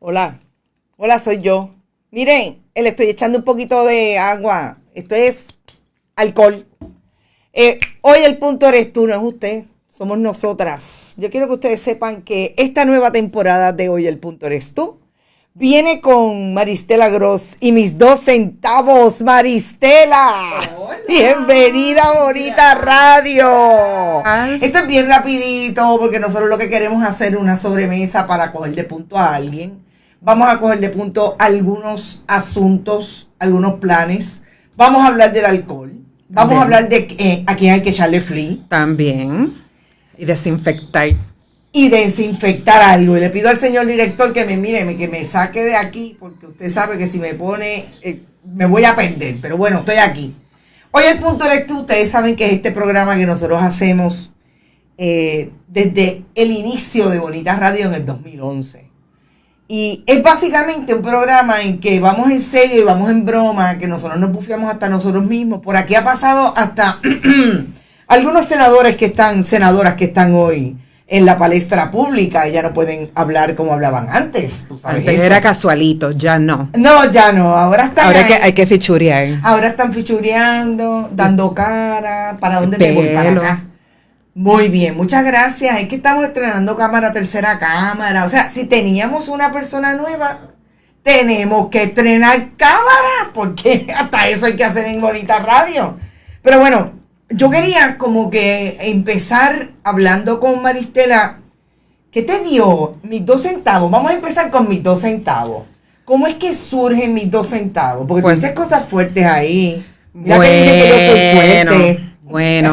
Hola, hola, soy yo. Miren, le estoy echando un poquito de agua. Esto es alcohol. Hoy el punto eres tú, no es usted. Somos nosotras. Yo quiero que ustedes sepan que esta nueva temporada de Hoy el punto eres tú viene con Maristela Gross y mis 2 centavos. Maristela, hola. Bienvenida a Bonita Radio. Esto es bien rapidito porque nosotros lo que queremos es hacer una sobremesa para coger de punto a alguien. Vamos a coger de punto algunos asuntos, algunos planes. Vamos a hablar del alcohol. Vamos a hablar de a quién hay que echarle flea. También. Y desinfectar. Y desinfectar algo. Y le pido al señor director que me mire, que me saque de aquí, porque usted sabe que si me pone, me voy a perder. Pero bueno, estoy aquí. Hoy el punto eres tú. Ustedes saben que es este programa que nosotros hacemos desde el inicio de Bonita Radio en el 2011. Y es básicamente un programa en que vamos en serio y vamos en broma, que nosotros nos bufiamos hasta nosotros mismos. Por aquí ha pasado hasta algunos senadoras que están hoy en la palestra pública y ya no pueden hablar como hablaban antes. ¿Tú sabes antes eso? Era casualito, ya no. No, ya no. Ahora están ahora hay que fichurear. Ahora están fichureando, dando cara. ¿Para dónde me voy? Para acá. Muy bien, muchas gracias. Es que estamos estrenando tercera cámara. O sea, si teníamos una persona nueva, tenemos que estrenar cámara, porque hasta eso hay que hacer en Bonita Radio. Pero bueno, yo quería como que empezar hablando con Maristela. ¿Qué te dio mis 2 centavos? Vamos a empezar con mis 2 centavos. ¿Cómo es que surgen mis 2 centavos? Porque pues, tú dices cosas fuertes ahí. Mira que dicen que yo soy fuerte.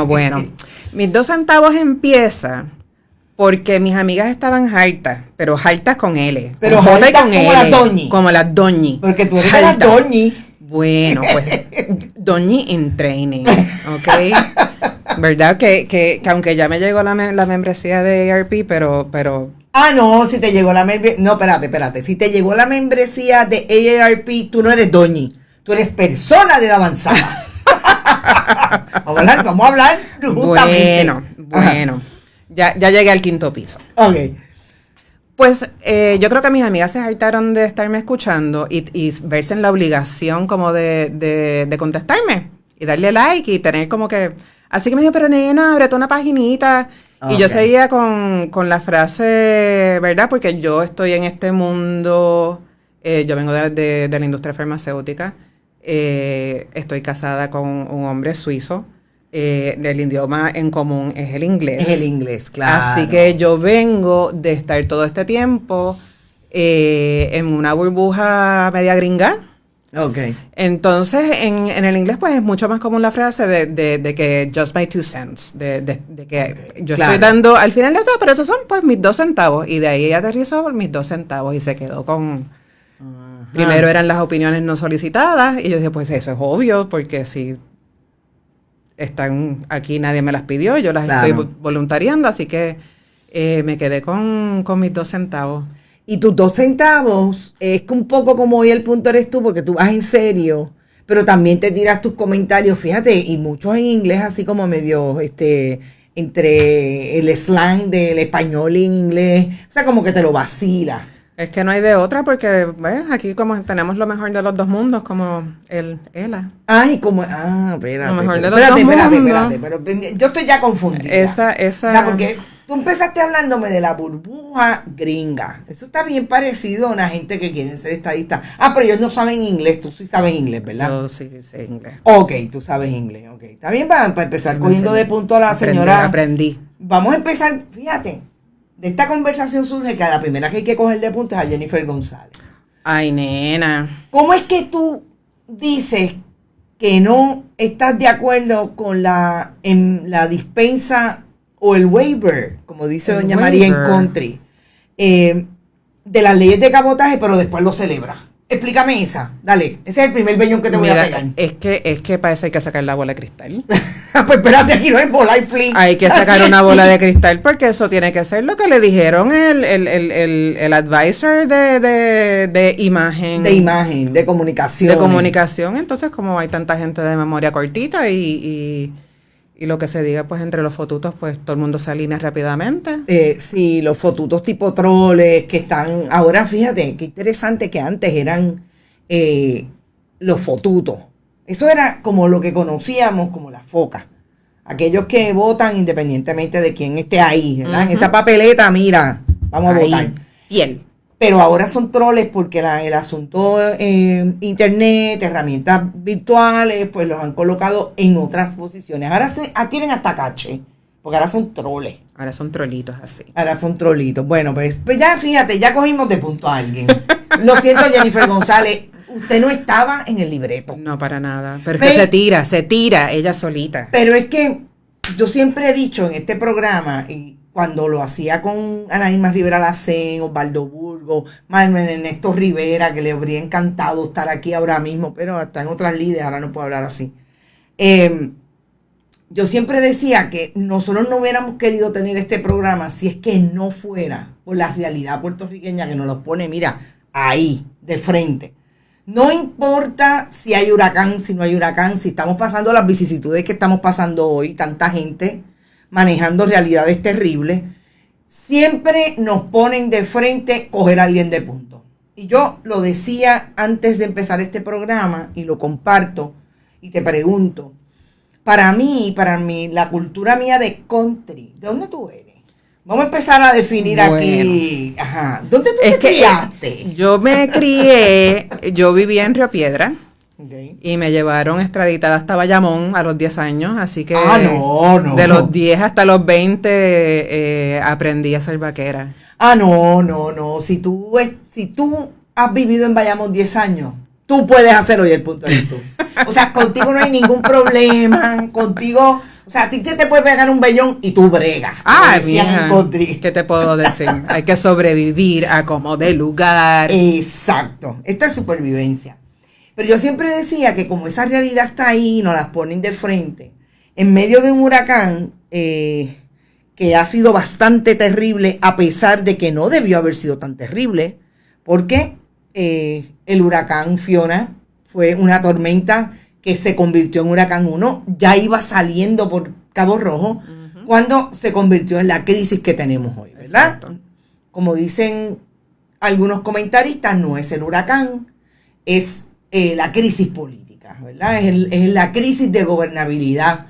Bueno. Mis 2 centavos empieza porque mis amigas estaban hartas, pero hartas con L. Pero hartas como las doñi. Como las doñi. Porque tú eres de las doñi. Bueno, pues, doñi in training, ¿ok? ¿Verdad? Que aunque ya me llegó la membresía de AARP, pero... Ah, no, si te llegó la membresía... No, espérate. Si te llegó la membresía de AARP, tú no eres doñi. Tú eres persona de edad avanzada. Vamos a hablar justamente. Bueno. Ya llegué al 5º piso. Ok. Pues yo creo que mis amigas se hartaron de estarme escuchando y verse en la obligación como de contestarme y darle like y tener como que... Así que me dijo, pero nena, ábrete una paginita. Okay. Y yo seguía con la frase, ¿verdad? Porque yo estoy en este mundo, yo vengo de la industria farmacéutica, estoy casada con un hombre suizo. El idioma en común es el inglés. Es el inglés, claro. Así que yo vengo de estar todo este tiempo en una burbuja media gringa. Okay. Entonces, en el inglés, pues, es mucho más común la frase de que just my 2 cents. De que yo estoy dando al final de todo, pero esos son, pues, mis 2 centavos. Y de ahí ella aterrizó por mis 2 centavos y se quedó con... Primero eran las opiniones no solicitadas y yo dije, pues, eso es obvio, porque si... están aquí, nadie me las pidió, yo las estoy voluntariando, así que me quedé con mis 2 centavos. Y tus 2 centavos es un poco como hoy el punto eres tú, porque tú vas en serio, pero también te tiras tus comentarios, fíjate, y muchos en inglés así como medio, entre el slang del español y en inglés, o sea, como que te lo vacila. Es que no hay de otra porque, aquí como tenemos lo mejor de los 2 mundos, como ella. Espérate. Lo mejor de los 2 mundos. Espérate, pero yo estoy ya confundida. Esa. O sea, porque tú empezaste hablándome de la burbuja gringa. Eso está bien parecido a una gente que quieren ser estadistas. Pero ellos no saben inglés. Tú sí sabes inglés, ¿verdad? Yo sí sé inglés. Ok, tú sabes inglés. Ok, está bien para empezar cogiendo de punto a la señora. Aprendí. Vamos a empezar, fíjate. De esta conversación surge que a la primera que hay que coger de punto es a Jennifer González. Ay, nena. ¿Cómo es que tú dices que no estás de acuerdo con la dispensa o el waiver, como dice doña María en country, de las leyes de cabotaje, pero después lo celebra? Explícame esa. Dale, ese es el primer beñón que te voy a pegar. Es que para eso hay que sacar la bola de cristal. Pues espérate, aquí no hay bola, hay flea. Hay que sacar una bola de cristal porque eso tiene que ser lo que le dijeron el advisor de imagen. De imagen, de comunicación. De comunicación. Entonces, como hay tanta gente de memoria cortita y Y lo que se diga, pues, entre los fotutos, pues, todo el mundo se alinea rápidamente. Sí, los fotutos tipo troles que están... Ahora, fíjate, qué interesante que antes eran los fotutos. Eso era como lo que conocíamos como las focas. Aquellos que votan independientemente de quién esté ahí, ¿verdad? En esa papeleta, mira, vamos a votar. Fiel. Pero ahora son troles porque el asunto internet, herramientas virtuales, pues los han colocado en otras posiciones. Ahora tienen hasta caché, porque ahora son troles. Ahora son trolitos así. Ahora son trolitos. Bueno, pues ya fíjate, ya cogimos de punto a alguien. Lo siento, Jennifer González, usted no estaba en el libreto. No, para nada. Pero es que se tira ella solita. Pero es que yo siempre he dicho en este programa, y cuando lo hacía con Ana Irma Rivera Lacén, Osvaldo Burgo, Manuel Ernesto Rivera, que le habría encantado estar aquí ahora mismo, pero está en otras líderes, ahora no puedo hablar así. Yo siempre decía que nosotros no hubiéramos querido tener este programa si es que no fuera por la realidad puertorriqueña que nos lo pone, mira, ahí, de frente. No importa si hay huracán, si no hay huracán, si estamos pasando las vicisitudes que estamos pasando hoy, tanta gente manejando realidades terribles, siempre nos ponen de frente coger a alguien de punto. Y yo lo decía antes de empezar este programa y lo comparto y te pregunto, para mí, la cultura mía de country, ¿de dónde tú eres? Vamos a empezar a definir aquí. Ajá. ¿Dónde tú te criaste? Yo me crié, yo vivía en Río Piedra. Okay. Y me llevaron extraditada hasta Bayamón a los 10 años, así que de los 10 hasta los 20 aprendí a ser vaquera. No. Si tú has vivido en Bayamón 10 años, tú puedes hacer hoy el punto de tú. O sea, contigo no hay ningún problema, contigo... O sea, a ti te puede pegar un vellón y tú bregas. Mija, ¿qué te puedo decir? Hay que sobrevivir a como de lugar. Exacto. Esto es supervivencia. Pero yo siempre decía que como esa realidad está ahí, nos las ponen de frente, en medio de un huracán que ha sido bastante terrible, a pesar de que no debió haber sido tan terrible, porque el huracán Fiona fue una tormenta que se convirtió en huracán 1, ya iba saliendo por Cabo Rojo, cuando se convirtió en la crisis que tenemos hoy, ¿verdad? Exacto. Como dicen algunos comentaristas, no es el huracán, es la crisis política, ¿verdad? Es la crisis de gobernabilidad.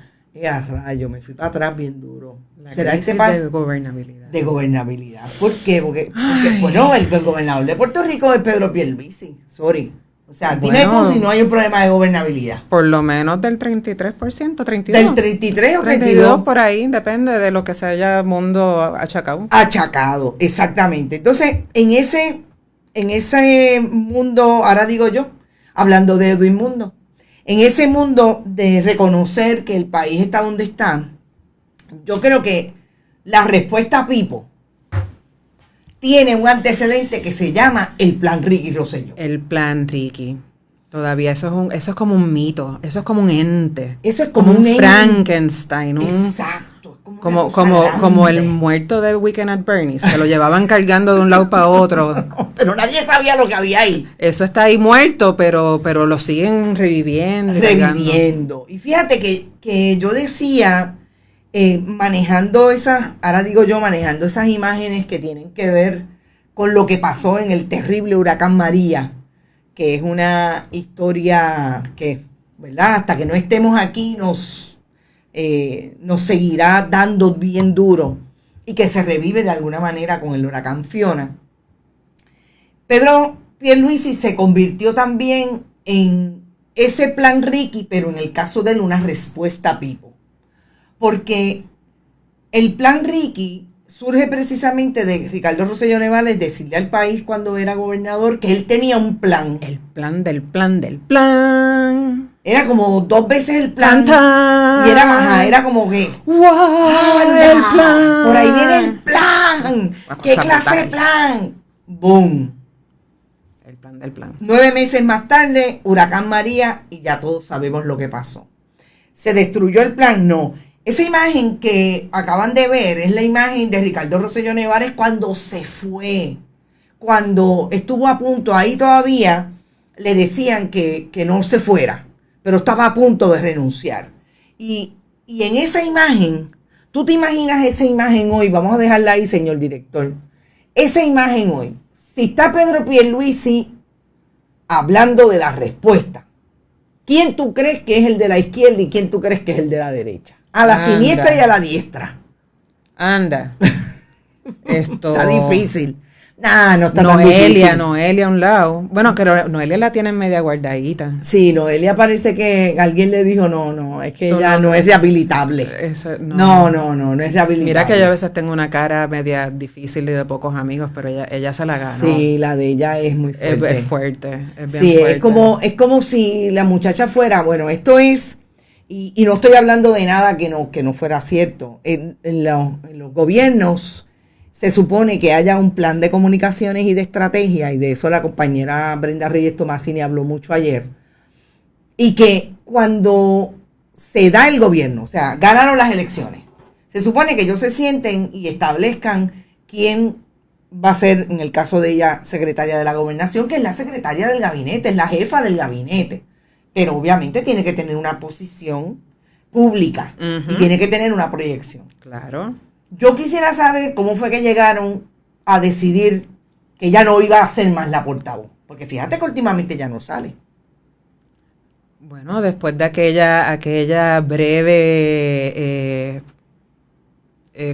A rayo, me fui para atrás bien duro. ¿Será crisis de gobernabilidad? De gobernabilidad. ¿Por qué? Porque bueno, el gobernador de Puerto Rico es Pedro Pierluisi. Sorry. O sea, dime tú si no hay un problema de gobernabilidad. Por lo menos del 33%, 32%. Del 33 o 32 por ahí, depende de lo que se haya mundo achacado. Achacado, exactamente. Entonces, en ese mundo, ahora digo yo, hablando de Edwin Mundo, en ese mundo de reconocer que el país está donde está, yo creo que la respuesta a Pipo tiene un antecedente que se llama el Plan Ricky Rosselló. El Plan Ricky. Todavía eso es como un mito, eso es como un ente. Eso es como un Frankenstein. Exacto. Como el muerto de Weekend at Bernie's, que lo llevaban cargando de un lado para otro. No, pero nadie sabía lo que había ahí. Eso está ahí muerto, pero lo siguen reviviendo. Reviviendo. Y fíjate que yo decía, manejando esas imágenes que tienen que ver con lo que pasó en el terrible huracán María, que es una historia que, ¿verdad? Hasta que no estemos aquí nos seguirá dando bien duro y que se revive de alguna manera con el huracán Fiona. Pedro Pierluisi se convirtió también en ese Plan Ricky, pero en el caso de él una respuesta a Pipo. Porque el Plan Ricky surge precisamente de Ricardo Rosselló Nevales decirle al país cuando era gobernador que él tenía un plan. El plan del plan del plan. Era como 2 veces el plan. Tan, y era como que ¡wow! El plan. Por ahí viene el plan. ¿Qué clase de plan? ¡Boom! El plan del plan. 9 meses más tarde, huracán María, y ya todos sabemos lo que pasó. ¿Se destruyó el plan? No. Esa imagen que acaban de ver es la imagen de Ricardo Rosselló Nevales cuando se fue, cuando estuvo a punto, ahí todavía le decían que no se fuera, pero estaba a punto de renunciar. Y Y en esa imagen, tú te imaginas esa imagen hoy, vamos a dejarla ahí, señor director. Esa imagen hoy, si está Pedro Pierluisi hablando de la respuesta, ¿quién tú crees que es el de la izquierda y quién tú crees que es el de la derecha? A la siniestra y a la diestra. Anda. Esto... Está difícil. Nah, no está tan difícil. Noelia a un lado. Bueno, que Noelia la tienen media guardadita. Sí, Noelia parece que alguien le dijo, no, es que ella no es rehabilitable. Eso, no es rehabilitable. Mira que yo a veces tengo una cara media difícil y de pocos amigos, pero ella se la ganó. Sí, la de ella es muy fuerte. Es fuerte, es bien sí, fuerte. Es como si la muchacha fuera, bueno, esto es, y no estoy hablando de nada que no fuera cierto. En los gobiernos se supone que haya un plan de comunicaciones y de estrategia, y de eso la compañera Brenda Reyes Tomasini habló mucho ayer, y que cuando se da el gobierno, o sea, ganaron las elecciones, se supone que ellos se sienten y establezcan quién va a ser, en el caso de ella, secretaria de la gobernación, que es la secretaria del gabinete, es la jefa del gabinete, pero obviamente tiene que tener una posición pública y tiene que tener una proyección. Claro. Yo quisiera saber cómo fue que llegaron a decidir que ella no iba a ser más la portavoz. Porque fíjate que últimamente ya no sale. Bueno, después de aquella breve,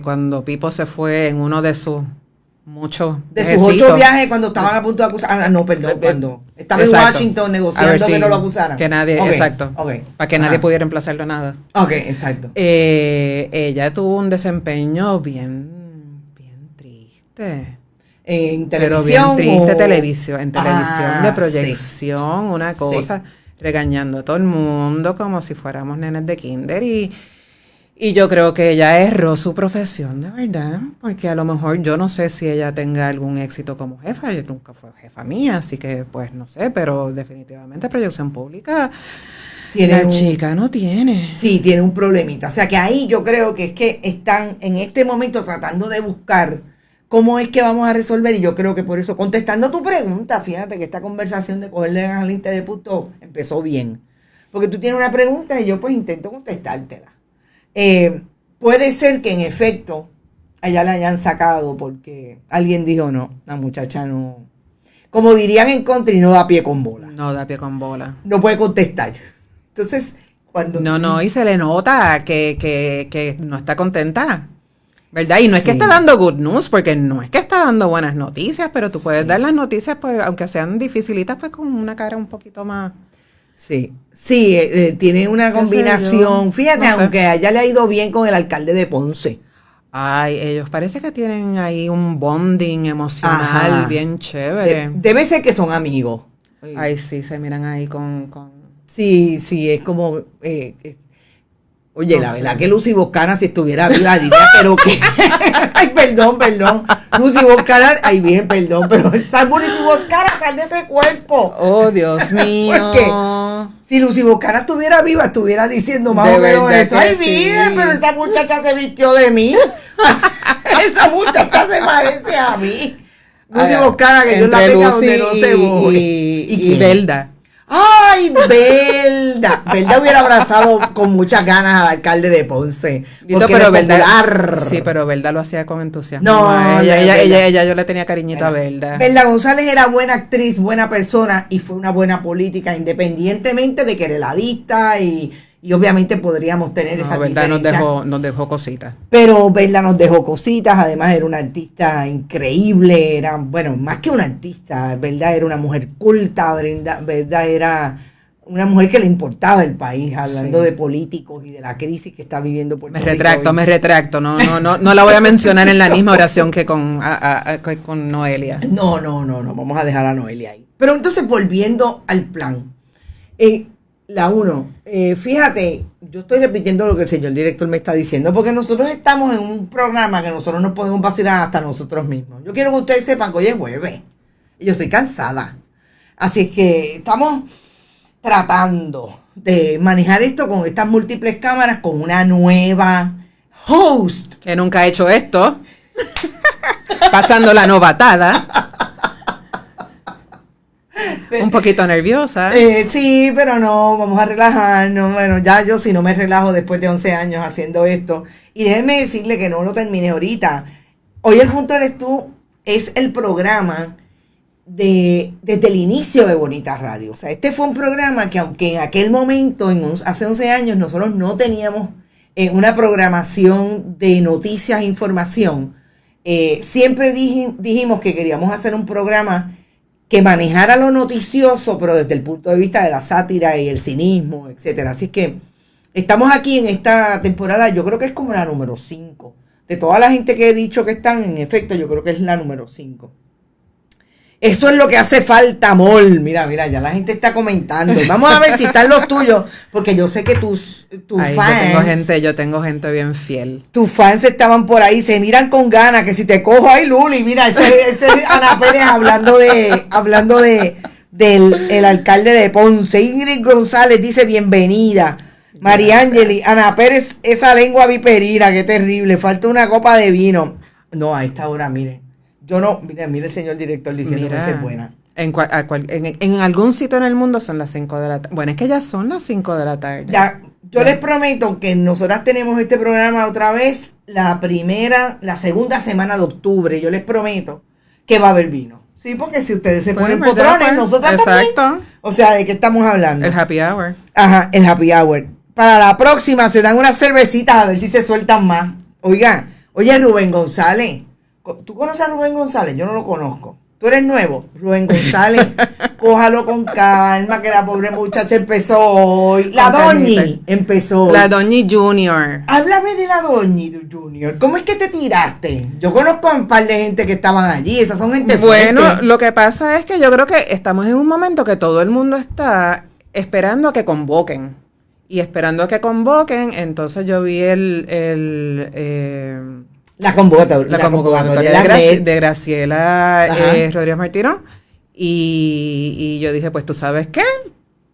cuando Pipo se fue en uno de sus muchos de sus 8 viajes cuando estaban a punto de acusar. Cuando estaba en Washington negociando que no lo acusaran. Que nadie, exacto. Para que nadie pudiera emplazarlo a nada. Ok, exacto. Ella tuvo un desempeño bien triste. En televisión. Pero bien triste, en televisión de proyección, una cosa, regañando a todo el mundo como si fuéramos nenes de kinder y yo creo que ella erró su profesión, de verdad, porque a lo mejor yo no sé si ella tenga algún éxito como jefa, ella nunca fue jefa mía, así que pues no sé, pero definitivamente proyección pública la chica no tiene. Sí, tiene un problemita, o sea que ahí yo creo que es que están en este momento tratando de buscar cómo es que vamos a resolver, y yo creo que por eso, contestando tu pregunta, fíjate que esta conversación de cogerle al lente de puto empezó bien, porque tú tienes una pregunta y yo pues intento contestártela. Puede ser que en efecto a ella la hayan sacado porque alguien dijo no, la muchacha no, como dirían en country, no da pie con bola. No da pie con bola. No puede contestar. Entonces, cuando... No, y se le nota que no está contenta, ¿verdad? Y no es que está dando good news, porque no es que está dando buenas noticias, pero tú puedes dar las noticias, pues, aunque sean dificilitas, pues con una cara un poquito más... Sí, tiene una combinación. Fíjate, no sé, aunque a ella le ha ido bien con el alcalde de Ponce. Ay, ellos parece que tienen ahí un bonding emocional bien chévere. Debe ser que son amigos. Ay, sí, se miran ahí con... Sí, es como... Oye, no la verdad que Lucy Boscana, si estuviera viva, diría, pero que... Ay, perdón. Lucy Boscana, ay, bien, perdón, pero sal Lucy Boscana, sal de ese cuerpo. Oh, Dios mío. Porque si Lucy Boscana estuviera viva, estuviera diciendo más o menos eso. Ay, bien, pero esa muchacha se vistió de mí. Esa muchacha se parece a mí. Lucy Boscana, que yo la tenga donde no se voy. Y Belda. ¡Ay, Belda! Belda hubiera abrazado con muchas ganas al alcalde de Ponce. Pero Belda, sí, pero Belda lo hacía con entusiasmo. No, ella yo le tenía cariñito a Belda. Belda González era buena actriz, buena persona y fue una buena política, independientemente de que era heladista y obviamente podríamos tener esa Belda nos dejó cositas. Pero Belda nos dejó cositas, además era una artista increíble, era, bueno, más que una artista, Belda era una mujer culta, Belda era una mujer que le importaba el país, hablando de políticos y de la crisis que está viviendo Puerto Rico. Me retracto, no la voy a mencionar en la misma oración que con Noelia. No, vamos a dejar a Noelia ahí. Pero entonces, volviendo al plan, la uno, fíjate, yo estoy repitiendo lo que el señor director me está diciendo, porque nosotros estamos en un programa que nosotros nos podemos vacilar hasta nosotros mismos. Yo quiero que ustedes sepan que hoy es jueves y yo estoy cansada. Así es que estamos tratando de manejar esto con estas múltiples cámaras, con una nueva host. Que nunca ha hecho esto. Pasando la novatada. Un poquito nerviosa. Sí, pero no, vamos a relajarnos. Bueno, ya yo si no me relajo después de 11 años haciendo esto. Y déjenme decirle que no lo termine ahorita. Hoy el punto eres tú es el programa desde el inicio de Bonita Radio. O sea, este fue un programa que aunque en aquel momento, hace 11 años, nosotros no teníamos una programación de noticias e información, siempre dijimos que queríamos hacer un programa que manejara lo noticioso, pero desde el punto de vista de la sátira y el cinismo, etcétera. Así que estamos aquí en esta temporada, yo creo que es como la número 5. De toda la gente que he dicho que están, en efecto, yo creo que es la número 5. Eso es lo que hace falta, amor. Mira, ya la gente está comentando. Vamos a ver si están los tuyos, porque yo sé que tus fans... Yo tengo gente bien fiel. Tus fans estaban por ahí, se miran con ganas, que si te cojo ahí, Luli, mira, ese es Ana Pérez hablando del alcalde de Ponce. Ingrid González dice bienvenida. María Ángeli, Ana Pérez, esa lengua viperina, qué terrible, falta una copa de vino. No, a esta hora, miren. Yo no, mira el señor director diciendo que es buena. En algún sitio en el mundo son las 5 de la tarde. Bueno, es que ya son las 5 de la tarde. Ya, yo les prometo que nosotras tenemos este programa otra vez la segunda semana de octubre. Yo les prometo que va a haber vino. Sí, porque si ustedes se ponen potrones, nosotras también. Exacto. O sea, ¿de qué estamos hablando? El happy hour. Ajá, el happy hour. Para la próxima se dan unas cervecitas a ver si se sueltan más. Oigan, oye, Rubén González. ¿Tú conoces a Rubén González? Yo no lo conozco. Tú eres nuevo. Rubén González, cójalo con calma, que la pobre muchacha empezó hoy. La Doñi empezó hoy. La Doñi Junior. Háblame de la Doñi Junior. ¿Cómo es que te tiraste? Yo conozco a un par de gente que estaban allí. Esas son gente Bueno, fuerte. Lo que pasa es que yo creo que estamos en un momento que todo el mundo está esperando a que convoquen. Y esperando a que convoquen, entonces yo vi la convocatoria de Graciela Rodríguez Martino. Y yo dije, pues tú sabes qué,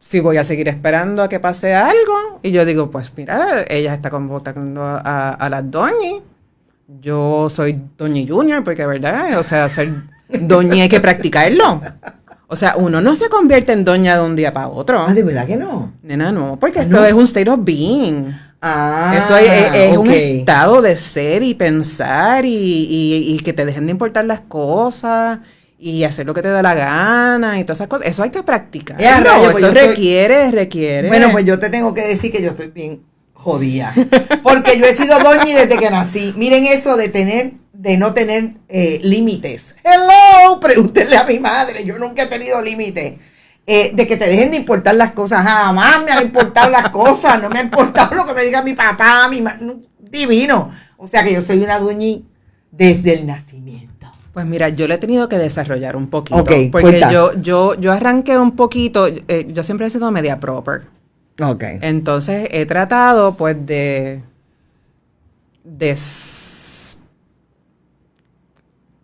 si voy a seguir esperando a que pase algo. Y yo digo, pues mira, ella está convocando a las Doñi. Yo soy Doñi Junior, porque verdad, o sea, ser Doñi hay que practicarlo. O sea, uno no se convierte en doña de un día para otro. Ah, ¿de verdad que no? Nena, no, porque esto es un state of being. Esto es un estado de ser y pensar y que te dejen de importar las cosas y hacer lo que te da la gana y todas esas cosas. Eso hay que practicar. Esto requiere. Bueno, pues yo te tengo que decir que yo estoy bien jodida. Porque yo he sido doña desde que nací. Miren eso de no tener límites. Hello, pregúntenle a mi madre. Yo nunca he tenido límites. De que te dejen de importar las cosas. Jamás me han importado las cosas. No me ha importado lo que me diga mi papá, divino. O sea que yo soy una doñi desde el nacimiento. Pues mira, yo le he tenido que desarrollar un poquito. Okay, porque yo arranqué un poquito. Yo siempre he sido media proper. Okay. Entonces he tratado pues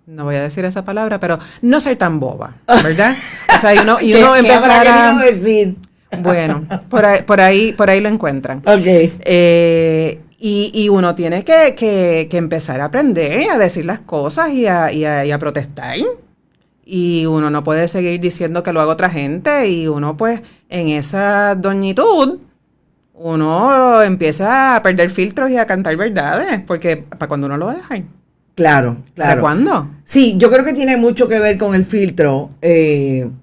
no voy a decir esa palabra, pero no ser tan boba, ¿verdad? O sea, y uno empezar a decir. Bueno, por ahí lo encuentran. Okay. Y uno tiene que empezar a aprender a decir las cosas y a protestar. Y uno no puede seguir diciendo que lo haga otra gente. Y uno, pues, en esa doñitud, uno empieza a perder filtros y a cantar verdades. Porque para cuando uno lo va a dejar. Claro. ¿Para cuándo? Sí, yo creo que tiene mucho que ver con el filtro.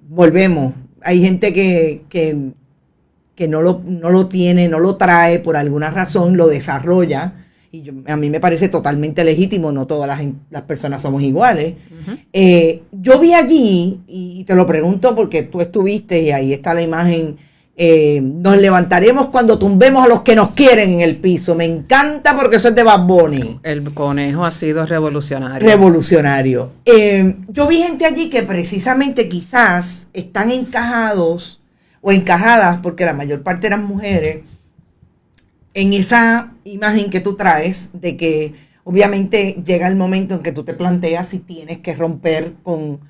Volvemos. Hay gente que no lo tiene, no lo trae por alguna razón, lo desarrolla. Y a mí me parece totalmente legítimo, no todas las personas somos iguales. Uh-huh. Yo vi allí, y te lo pregunto porque tú estuviste y ahí está la imagen, nos levantaremos cuando tumbemos a los que nos quieren en el piso. Me encanta porque eso es de Bad Bunny. El conejo ha sido revolucionario. Yo vi gente allí que precisamente quizás están encajados o encajadas, porque la mayor parte eran mujeres, en esa imagen que tú traes de que obviamente llega el momento en que tú te planteas si tienes que romper con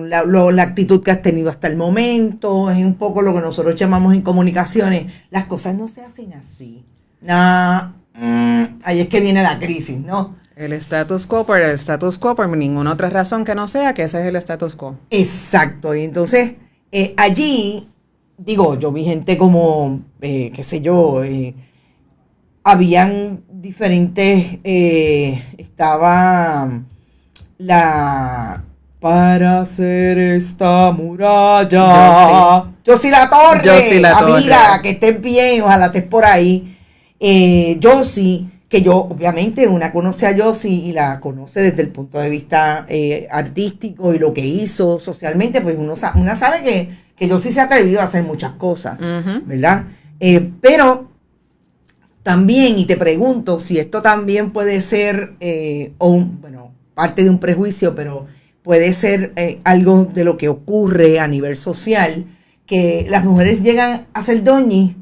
la actitud que has tenido hasta el momento. Es un poco lo que nosotros llamamos en comunicaciones, las cosas no se hacen así. Ahí es que viene la crisis, ¿no? El status quo por ninguna otra razón que no sea que ese es el status quo. Exacto, y entonces Allí, digo, yo vi gente como, qué sé yo, habían diferentes, estaba la... Para hacer esta muralla. Yossi La Torre, amiga, que estés bien, ojalá estés por ahí. Yossi, que yo, obviamente, una conoce a Yossi y la conoce desde el punto de vista artístico y lo que hizo socialmente, pues una sabe que Yossi se ha atrevido a hacer muchas cosas, ¿verdad? Pero también, y te pregunto si esto también puede ser, parte de un prejuicio, pero puede ser algo de lo que ocurre a nivel social, que las mujeres llegan a ser doñis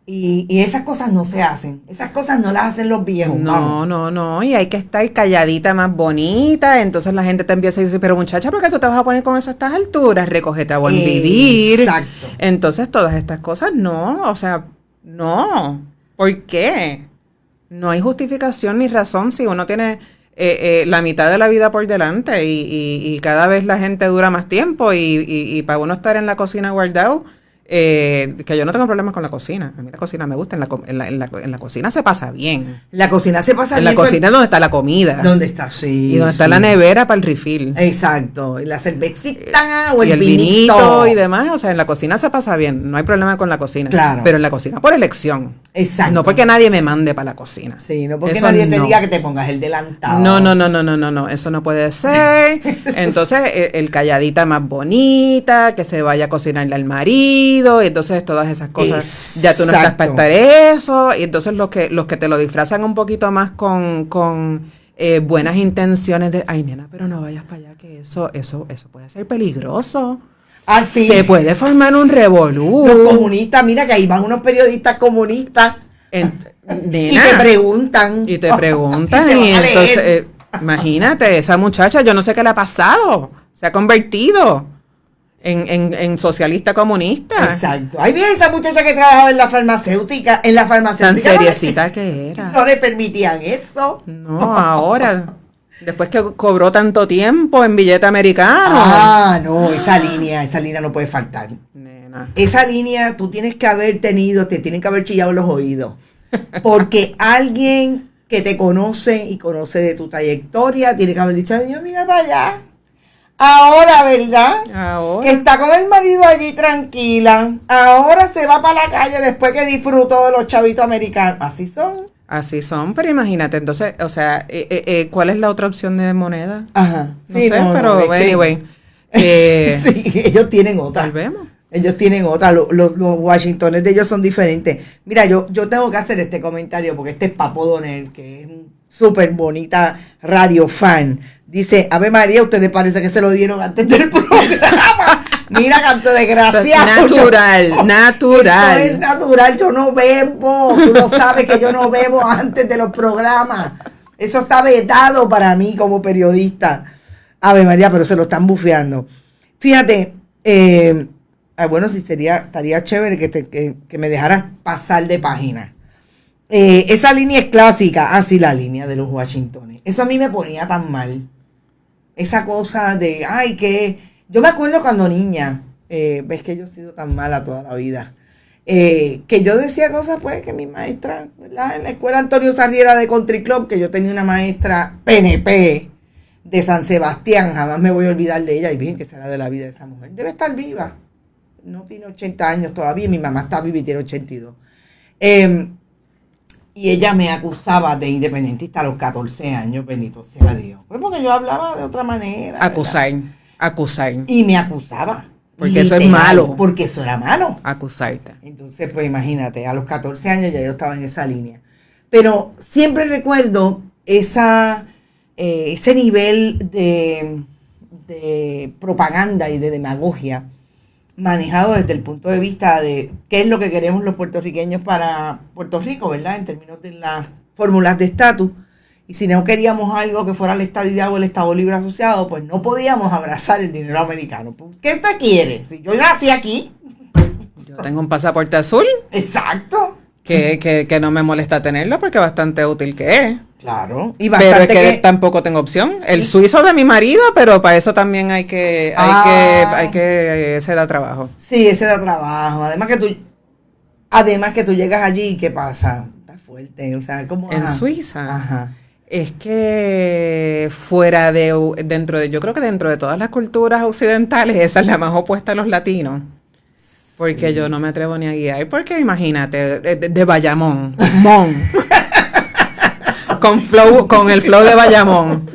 y esas cosas no se hacen. Esas cosas no las hacen los viejos. No, y hay que estar calladita más bonita. Entonces la gente te empieza a decir, pero muchacha, ¿por qué tú te vas a poner con eso a estas alturas? Recógete a buen vivir. Exacto. Entonces todas estas cosas no, o sea, no. ¿Por qué? No hay justificación ni razón si uno tiene... la mitad de la vida por delante y cada vez la gente dura más tiempo y para uno estar en la cocina guardado, que yo no tengo problemas con la cocina. A mí la cocina me gusta, en la cocina se pasa bien. La cocina se pasa bien. En la cocina es donde está la comida. Donde está, sí. Y donde está la nevera para el refill. Exacto. Y la cervecita o y el vinito y demás. O sea, en la cocina se pasa bien. No hay problema con la cocina. Claro. Pero en la cocina por elección. Exacto. No porque nadie me mande para la cocina. Sí, no porque nadie te diga que te pongas el delantal. No. Eso no puede ser. Entonces, el calladita más bonita, que se vaya a cocinarle al marido. Y entonces todas esas cosas, exacto. Ya tú no estás para estar eso, y entonces los que te lo disfrazan un poquito más con buenas intenciones de, ay nena, pero no vayas para allá, que eso puede ser peligroso. Así. Se puede formar un revolú. Los comunistas, mira que ahí van unos periodistas comunistas nena, y te preguntan. Y entonces, imagínate, esa muchacha, yo no sé qué le ha pasado, se ha convertido en socialista comunista. Exacto. Ahí viene esa muchacha que trabajaba en la farmacéutica. Tan seriecita que era. No le permitían eso. No, ahora. Después que cobró tanto tiempo en billete americano. No, esa línea no puede faltar. Nena. Esa línea tú tienes que haber tenido, te tienen que haber chillado los oídos. Porque alguien que te conoce y conoce de tu trayectoria tiene que haber dicho, Dios, mira para allá. Ahora, ¿verdad? Ahora. Que está con el marido allí tranquila. Ahora se va para la calle después que disfrutó de los chavitos americanos. Así son, pero imagínate, entonces, o sea, ¿cuál es la otra opción de moneda? Ajá. No sé, pero anyway. Sí, ellos tienen otra. Volvemos. Ellos tienen otra. Los Washingtones de ellos son diferentes. Mira, yo tengo que hacer este comentario porque este es Papo Donel, que es un súper bonita radio fan. Dice, Ave María, ustedes parece que se lo dieron antes del programa. Mira, canto desgraciado. Natural. Eso es natural, yo no bebo. Tú lo sabes que yo no bebo antes de los programas. Eso está vedado para mí como periodista. Ave María, pero se lo están bufeando. Fíjate, bueno, sí estaría chévere que me dejaras pasar de página. Esa línea es clásica. Sí, la línea de los Washingtones. Eso a mí me ponía tan mal. Esa cosa de, que... Yo me acuerdo cuando niña, ves que yo he sido tan mala toda la vida, que yo decía cosas, pues, que mi maestra, ¿verdad? En la escuela Antonio Sarriera de Country Club, que yo tenía una maestra PNP de San Sebastián, jamás me voy a olvidar de ella, y bien que será de la vida de esa mujer. Debe estar viva. No tiene 80 años todavía, mi mamá está viva y tiene 82. Y ella me acusaba de independentista a los 14 años, bendito sea Dios. Pues porque yo hablaba de otra manera. Acusar. Y me acusaba. Porque eso es malo. Porque eso era malo. Acusarte. Entonces, pues imagínate, a los 14 años ya yo estaba en esa línea. Pero siempre recuerdo ese nivel de propaganda y de demagogia manejado desde el punto de vista de qué es lo que queremos los puertorriqueños para Puerto Rico, ¿verdad? En términos de las fórmulas de estatus. Y si no queríamos algo que fuera la estadidad o el Estado Libre Asociado, pues no podíamos abrazar el dinero americano. ¿Qué te quiere? Si yo nací aquí. Yo tengo un pasaporte azul. Exacto. que no me molesta tenerlo porque bastante útil que es. Claro. Y Pero es bastante que tampoco tengo opción. El suizo de mi marido, pero para eso también hay que se da trabajo. Sí, ese da trabajo. Además que tú llegas allí y ¿qué pasa? Está fuerte, o sea, como En Suiza. Ajá. Es que yo creo que dentro de todas las culturas occidentales, esa es la más opuesta a los latinos. Porque Sí. yo no me atrevo ni a guiar, porque imagínate, de Bayamón, Mon, con el flow de Bayamón.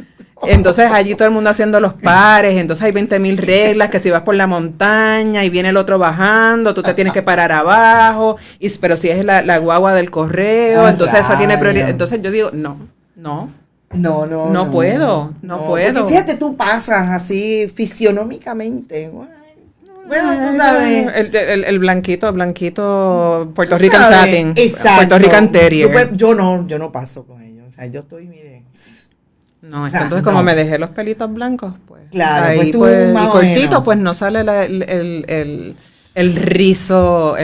Entonces allí todo el mundo haciendo los pares, entonces hay 20.000 reglas, que si vas por la montaña y viene el otro bajando, tú te tienes que parar abajo, pero si es la guagua del correo, entonces esa tiene prioridad. Entonces yo digo, no puedo. Porque fíjate, tú pasas así fisionómicamente. Bueno, tú sabes. El blanquito Puerto Tú Rican sabes, Satin. exacto. Puerto Rican Terrier. Yo no paso con ellos. O sea, yo estoy, mire. No, es o sea, que entonces no. como me dejé los pelitos blancos, pues. Claro, ahí, pues tú pues, más y o cortito, menos. pues no sale el rizo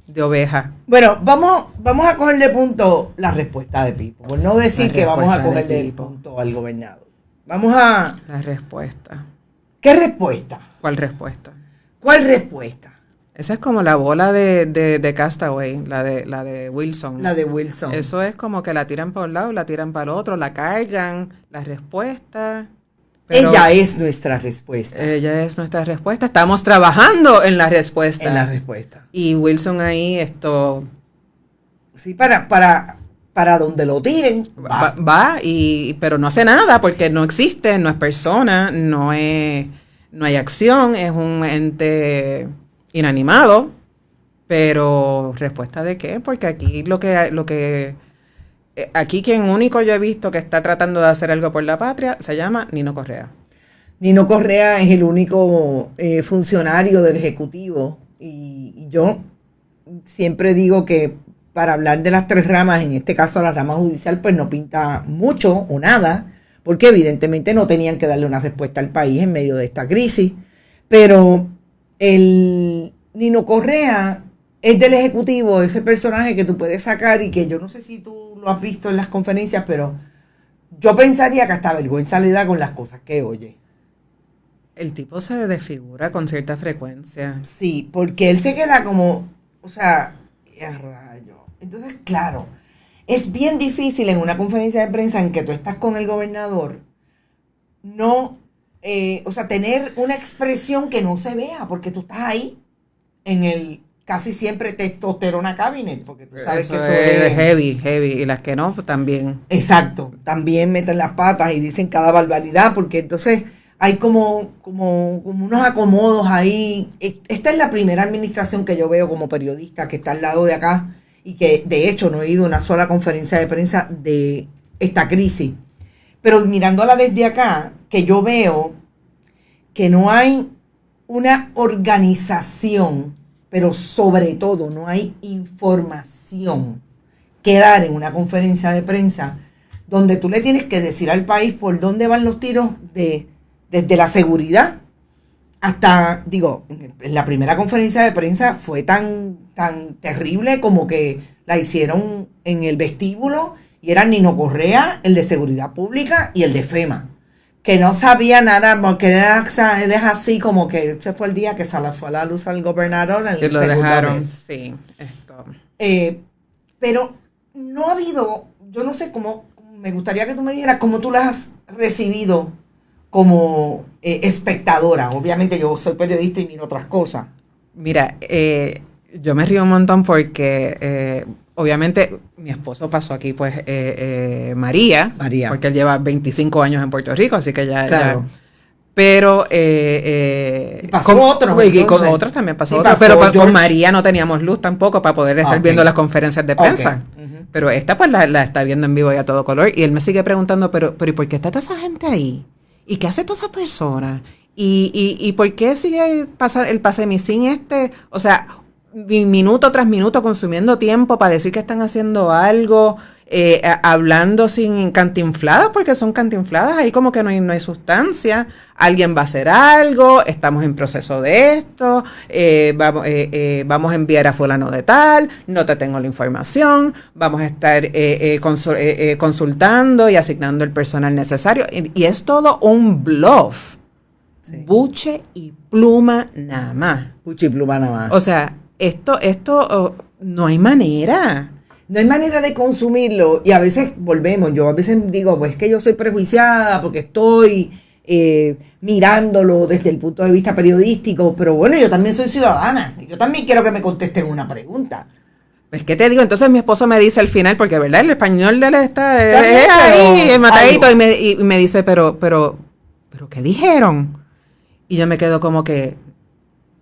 de oveja. Bueno, vamos a cogerle punto la respuesta de Pipo. Por no decir La que vamos a respuesta de cogerle Pipo. punto al gobernador. Vamos a. La respuesta. ¿Qué respuesta? ¿Cuál respuesta? ¿Cuál respuesta? Esa es como la bola de Castaway, la de Wilson. La de Wilson. Eso es como que la tiran para un lado, la tiran para el otro, la cargan, la respuesta. Pero ella es nuestra respuesta. Ella es nuestra respuesta. Estamos trabajando en la respuesta. En la respuesta. Y Wilson ahí Sí, para donde lo tiren. va pero no hace nada porque no existe, no es persona, no hay acción, es un ente inanimado. Pero ¿respuesta de qué? Porque aquí aquí quien único yo he visto que está tratando de hacer algo por la patria se llama Nino Correa. Nino Correa es el único funcionario del Ejecutivo y yo siempre digo que para hablar de las tres ramas, en este caso la rama judicial, pues no pinta mucho o nada, porque evidentemente no tenían que darle una respuesta al país en medio de esta crisis, pero el Nino Correa es del Ejecutivo, ese personaje que tú puedes sacar y que yo no sé si tú lo has visto en las conferencias, pero yo pensaría que hasta vergüenza le da con las cosas que oye. El tipo se desfigura con cierta frecuencia. Sí, porque él se queda como, o sea, rayo. Entonces, claro, es bien difícil en una conferencia de prensa en que tú estás con el gobernador, tener una expresión que no se vea, porque tú estás ahí en el casi siempre testosterona cabinet, porque tú sabes que eso es heavy, y las que no, pues también. Exacto, también meten las patas y dicen cada barbaridad, porque entonces hay como unos acomodos ahí. Esta es la primera administración que yo veo como periodista que está al lado de acá y que de hecho no he ido a una sola conferencia de prensa de esta crisis. Pero mirándola desde acá, que yo veo que no hay una organización, pero sobre todo no hay información que dar en una conferencia de prensa donde tú le tienes que decir al país por dónde van los tiros desde la seguridad hasta, en la primera conferencia de prensa fue tan terrible como que la hicieron en el vestíbulo y eran Nino Correa, el de Seguridad Pública y el de FEMA, que no sabía nada, porque él es así como que ese fue el día que se le fue la luz al gobernador en que lo dejaron, sí, esto. Pero no ha habido, yo no sé cómo, me gustaría que tú me dijeras cómo tú las has recibido como espectadora. Obviamente yo soy periodista y miro otras cosas. Mira, yo me río un montón porque obviamente mi esposo pasó aquí pues María, porque él lleva 25 años en Puerto Rico, así que ya pero pasó otro, y con otros también pasó otro, pero con María no teníamos luz tampoco para poder estar viendo las conferencias de prensa. Pero esta pues la está viendo en vivo y a todo color, y él me sigue preguntando, pero ¿y por qué está toda esa gente ahí? ¿Y qué hace toda esa persona? ¿Y por qué sigue el pasemisin este? O sea, minuto tras minuto consumiendo tiempo para decir que están haciendo algo, hablando sin cantinfladas, porque son cantinfladas, ahí como que no hay sustancia. Alguien va a hacer algo, estamos en proceso de esto, vamos a enviar a fulano de tal, no te tengo la información, vamos a estar consultando y asignando el personal necesario. Y es todo un bluff. Sí. Buche y pluma nada más. Buche y pluma nada más. O sea, esto no hay manera. No hay manera de consumirlo. Y a veces volvemos. Yo a veces digo, pues que yo soy prejuiciada porque estoy mirándolo desde el punto de vista periodístico. Pero bueno, yo también soy ciudadana. Yo también quiero que me contesten una pregunta. Pues, ¿qué te digo? Entonces mi esposo me dice al final, porque verdad, el español de él está ahí, matadito, y me dice, pero, ¿qué dijeron? Y yo me quedo como que...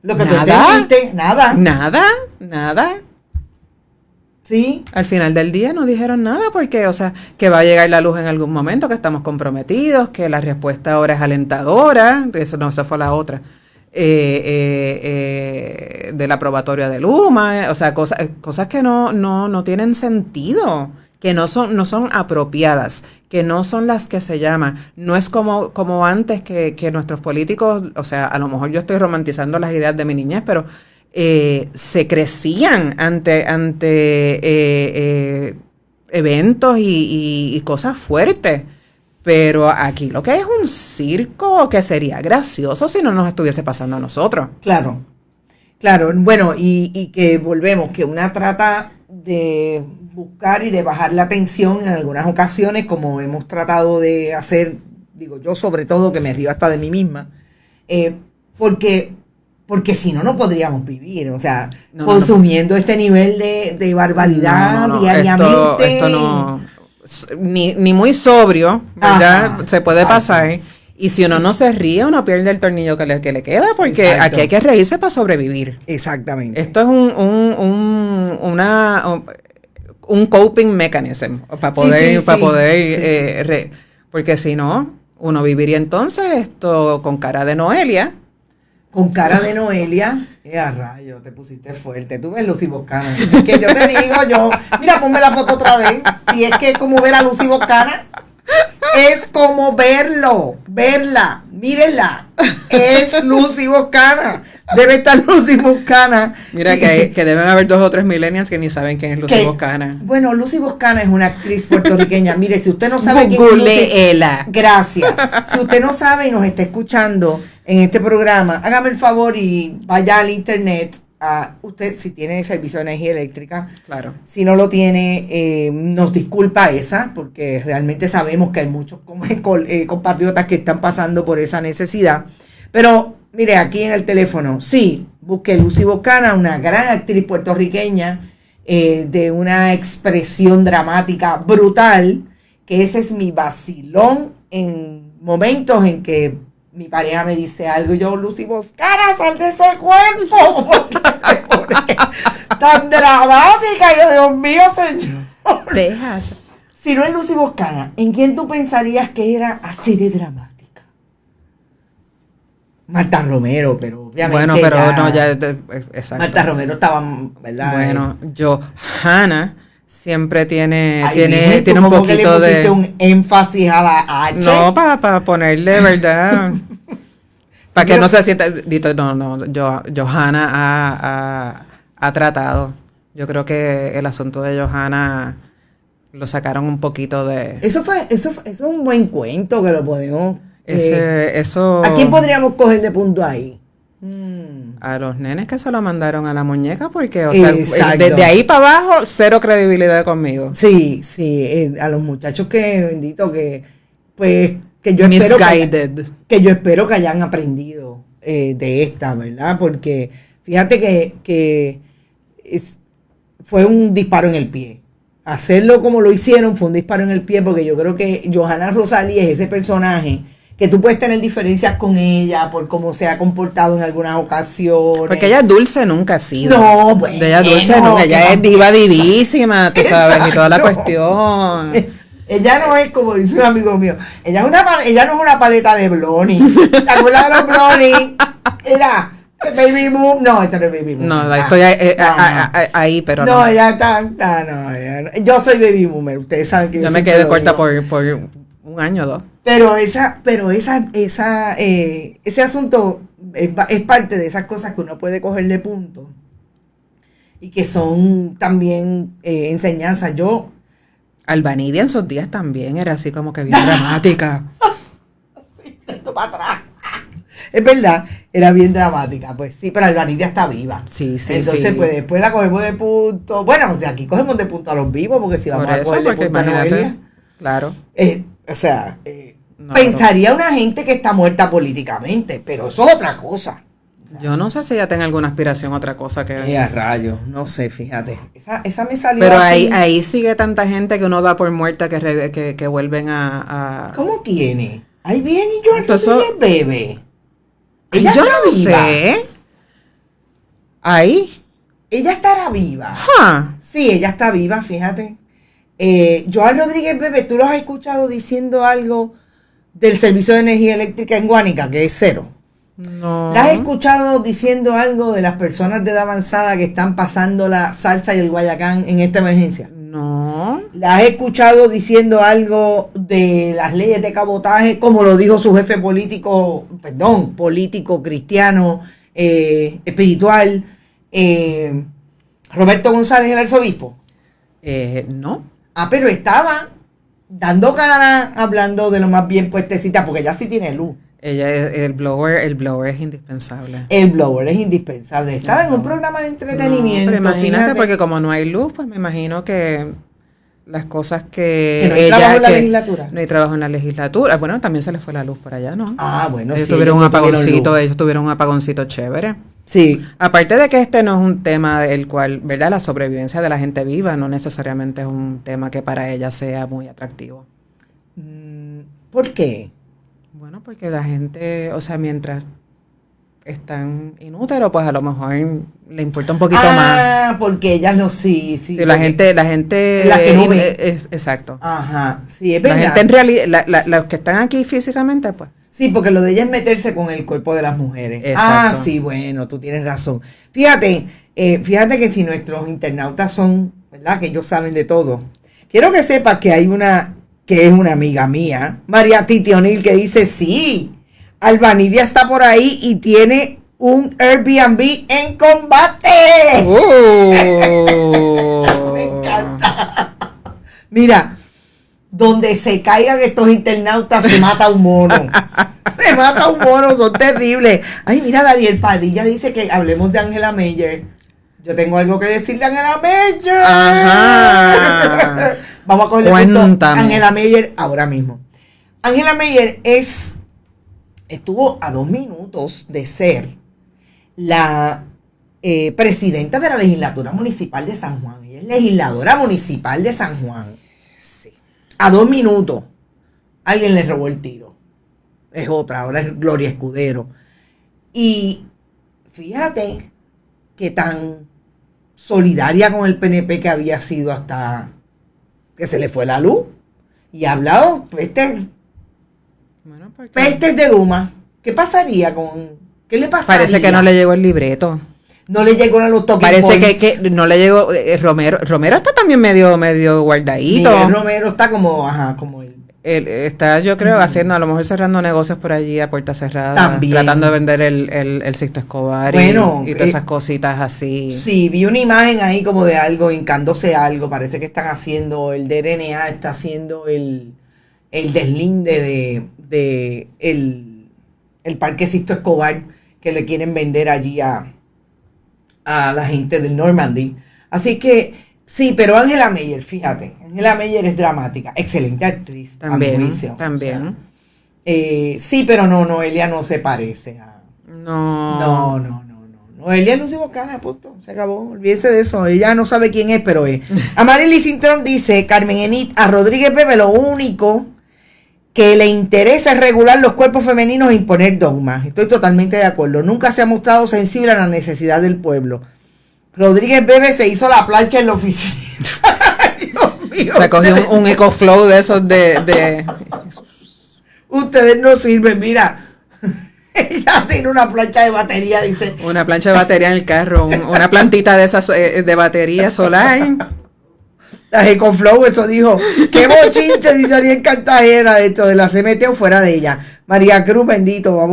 Lo que tú entendiste, nada. Nada. Sí. Al final del día no dijeron nada porque, o sea, que va a llegar la luz en algún momento, que estamos comprometidos, que la respuesta ahora es alentadora, esa fue la otra, de la probatoria de Luma, o sea, cosas que no tienen sentido, que no son apropiadas, que no son las que se llaman. No es como antes que nuestros políticos, o sea, a lo mejor yo estoy romantizando las ideas de mi niñez, pero se crecían ante eventos y cosas fuertes. Pero aquí lo que es un circo que sería gracioso si no nos estuviese pasando a nosotros. Claro. Bueno, y que volvemos, que una trata de buscar y de bajar la tensión en algunas ocasiones, como hemos tratado de hacer, digo yo sobre todo, que me río hasta de mí misma, porque si no podríamos vivir, o sea, consumiendo este nivel de barbaridad diariamente. Esto no, ni muy sobrio, ¿verdad? Ajá, se puede pasar. Y si uno no se ríe, uno pierde el tornillo que le queda, porque aquí hay que reírse para sobrevivir. Exactamente. Esto es un coping mechanism para poder, porque si no, uno viviría entonces con cara de Noelia. Con cara de Noelia, a rayo, te pusiste fuerte. Tú ves Lucy Boscana. Es que yo te digo, mira, ponme la foto otra vez. Y es que como ver a Lucy Boscana, es como verla, mírenla. Es Lucy Boscana. Debe estar Lucy Boscana. Mira que deben haber 2 o 3 millennials que ni saben quién es Lucy Boscana. Bueno, Lucy Boscana es una actriz puertorriqueña. Mire, si usted no sabe quién es Lucy, gracias. Si usted no sabe y nos está escuchando en este programa, hágame el favor y vaya al internet. Usted, si tiene servicio de energía eléctrica, claro. Si no lo tiene, nos disculpa porque realmente sabemos que hay muchos compatriotas que están pasando por esa necesidad. Pero, mire, aquí en el teléfono, sí, busque Lucy Boscana, una gran actriz puertorriqueña, de una expresión dramática brutal, que ese es mi vacilón en momentos en que mi pareja me dice algo, yo, Lucy Boscana, sal de ese cuerpo, porque se pone tan dramática, yo, Dios mío, señor. Dejas. Si no es Lucy Boscana, ¿en quién tú pensarías que era así de dramática? Marta Romero, pero obviamente. Bueno, pero exacto. Marta Romero estaba, ¿verdad? Bueno, Johanna siempre tiene un poquito que le pusiste un énfasis a la H. No, para ponerle, ¿verdad? Para que no se sienta. Johanna ha tratado. Yo creo que el asunto de Johanna lo sacaron un poquito de. Eso es un buen cuento que lo podemos. Eso. ¿A quién podríamos cogerle punto ahí? A los nenes que se lo mandaron a la muñeca, porque, o sea, desde ahí para abajo, cero credibilidad conmigo. Sí, a los muchachos que yo espero que hayan aprendido de esta, ¿verdad? Porque fíjate que fue un disparo en el pie. Hacerlo como lo hicieron fue un disparo en el pie, porque yo creo que Johanna Rosalí es ese personaje que tú puedes tener diferencias con ella por cómo se ha comportado en algunas ocasiones. Porque ella dulce nunca ha sido. No, bueno. Ella dulce nunca, ella es divísima, tú sabes, y toda la cuestión. Ella no es, como dice un amigo mío, ella no es una paleta de Blondie. ¿Te acuerdas de los Blondie? Baby Boom. No, esta no es Baby Boom. No, estoy ahí, pero no. No, ya está. Ya no. Yo soy Baby Boomer. Ustedes saben que yo me quedé corta por un año o dos. Pero ese asunto es parte de esas cosas que uno puede cogerle punto y que son también enseñanzas. Albanidia en sus días también era así como que bien dramática. Esto para atrás. Es verdad, era bien dramática, pues sí, pero Albanidia está viva. Sí. Entonces, pues después la cogemos de punto. Bueno, de aquí cogemos de punto a los vivos, porque si vamos a cogerle punto a Noelia. Claro. Pensaría una gente que está muerta políticamente, pero eso es otra cosa. Yo no sé si ella tenga alguna aspiración a otra cosa que... a rayos, no sé, fíjate. Esa me salió pero así. ahí sigue tanta gente que uno da por muerta que vuelven a... ¿Cómo quién? Ahí viene Joan Rodríguez Bebe. Ella yo no viva. Sé. Ahí. Ella estará viva. Sí, ella está viva, fíjate. Joan Rodríguez Bebe, ¿tú lo has escuchado diciendo algo del servicio de energía eléctrica en Guánica, que es cero? No. ¿La has escuchado diciendo algo de las personas de edad avanzada que están pasando la salsa y el guayacán en esta emergencia? No. ¿La has escuchado diciendo algo de las leyes de cabotaje, como lo dijo su jefe político cristiano, espiritual, Roberto González, el arzobispo? No. Pero estaba dando cara, hablando de lo más bien puestecita, porque ella sí tiene luz. Ella el blower es indispensable. El blower es indispensable. Estaba en un programa de entretenimiento. Pero imagínate, fíjate, porque como no hay luz, pues me imagino que las cosas que no hay trabajo en la legislatura. No hay trabajo en la legislatura. Bueno, también se les fue la luz por allá, ¿no? Bueno, ellos tuvieron un apagoncito, ellos tuvieron un apagoncito chévere. Sí. Aparte de que este no es un tema del cual, ¿verdad? La sobrevivencia de la gente viva no necesariamente es un tema que para ella sea muy atractivo. ¿Por qué? Bueno, porque la gente, o sea, mientras están inúteros, pues a lo mejor le importa un poquito más. Porque ellas no, sí. Sí, la gente. Las que no ven. Exacto. Ajá, sí, es verdad. La gente en realidad, los que están aquí físicamente, pues. Sí, porque lo de ella es meterse con el cuerpo de las mujeres. Exacto. Sí, bueno, tú tienes razón. Fíjate que si nuestros internautas son, ¿verdad? Que ellos saben de todo. Quiero que sepas que hay una, que es una amiga mía, María Titi O'Neill, que dice, sí, Albanidia está por ahí y tiene un Airbnb en combate. Me encanta. Mira, donde se caigan estos internautas se mata un mono. Se mata un mono, son terribles. Ay, mira, Daniel Padilla dice que hablemos de Angela Meyer. Yo tengo algo que decir de Angela Meyer. Ajá. Vamos a cogerle punto a Angela Meyer ahora mismo. Angela Meyer estuvo a 2 minutos de ser la presidenta de la legislatura municipal de San Juan. Ella es legisladora municipal de San Juan. Sí. A 2 minutos. Alguien le robó el tiro. Es otra, ahora es Gloria Escudero. Y fíjate que tan solidaria con el PNP que había sido hasta que se le fue la luz. Y ha hablado pestes de Luma. ¿Qué pasaría con...? ¿Qué le pasaría? Parece que no le llegó el libreto. No le llegó a los talking Parece points. que no le llegó. Romero está también medio guardadito. Miguel Romero está como él está, yo creo, haciendo, a lo mejor cerrando negocios por allí a puerta cerrada. También. Tratando de vender el Sixto Escobar y todas esas cositas así. Sí, vi una imagen ahí como de algo, hincándose algo. Parece que están haciendo, el DRNA está haciendo el deslinde de el parque Sixto Escobar que le quieren vender allí a la gente del Normandy. Así que, sí, pero Angela Meyer, fíjate, Angela Meyer es dramática, excelente actriz. También, a mi juicio. también. Sí, pero no, Noelia no se parece a... No. Noelia no se bocana, punto, se acabó, olvídense de eso, ella no sabe quién es, pero es. Amarily Cintrón dice, Carmen Enid, a Rodríguez Bebe lo único que le interesa es regular los cuerpos femeninos e imponer dogmas. Estoy totalmente de acuerdo. Nunca se ha mostrado sensible a la necesidad del pueblo. Rodríguez Bebe se hizo la plancha en la oficina. Dios mío. Se cogió un EcoFlow de esos de... Ustedes no sirven, mira. Ella tiene una plancha de batería, dice. Una plancha de batería en el carro, una plantita de esas de batería solar. La Ecoflow, eso dijo. Qué bochinche, dice Ariel Cartagena, dentro de la CMT o fuera de ella. María Cruz, bendito,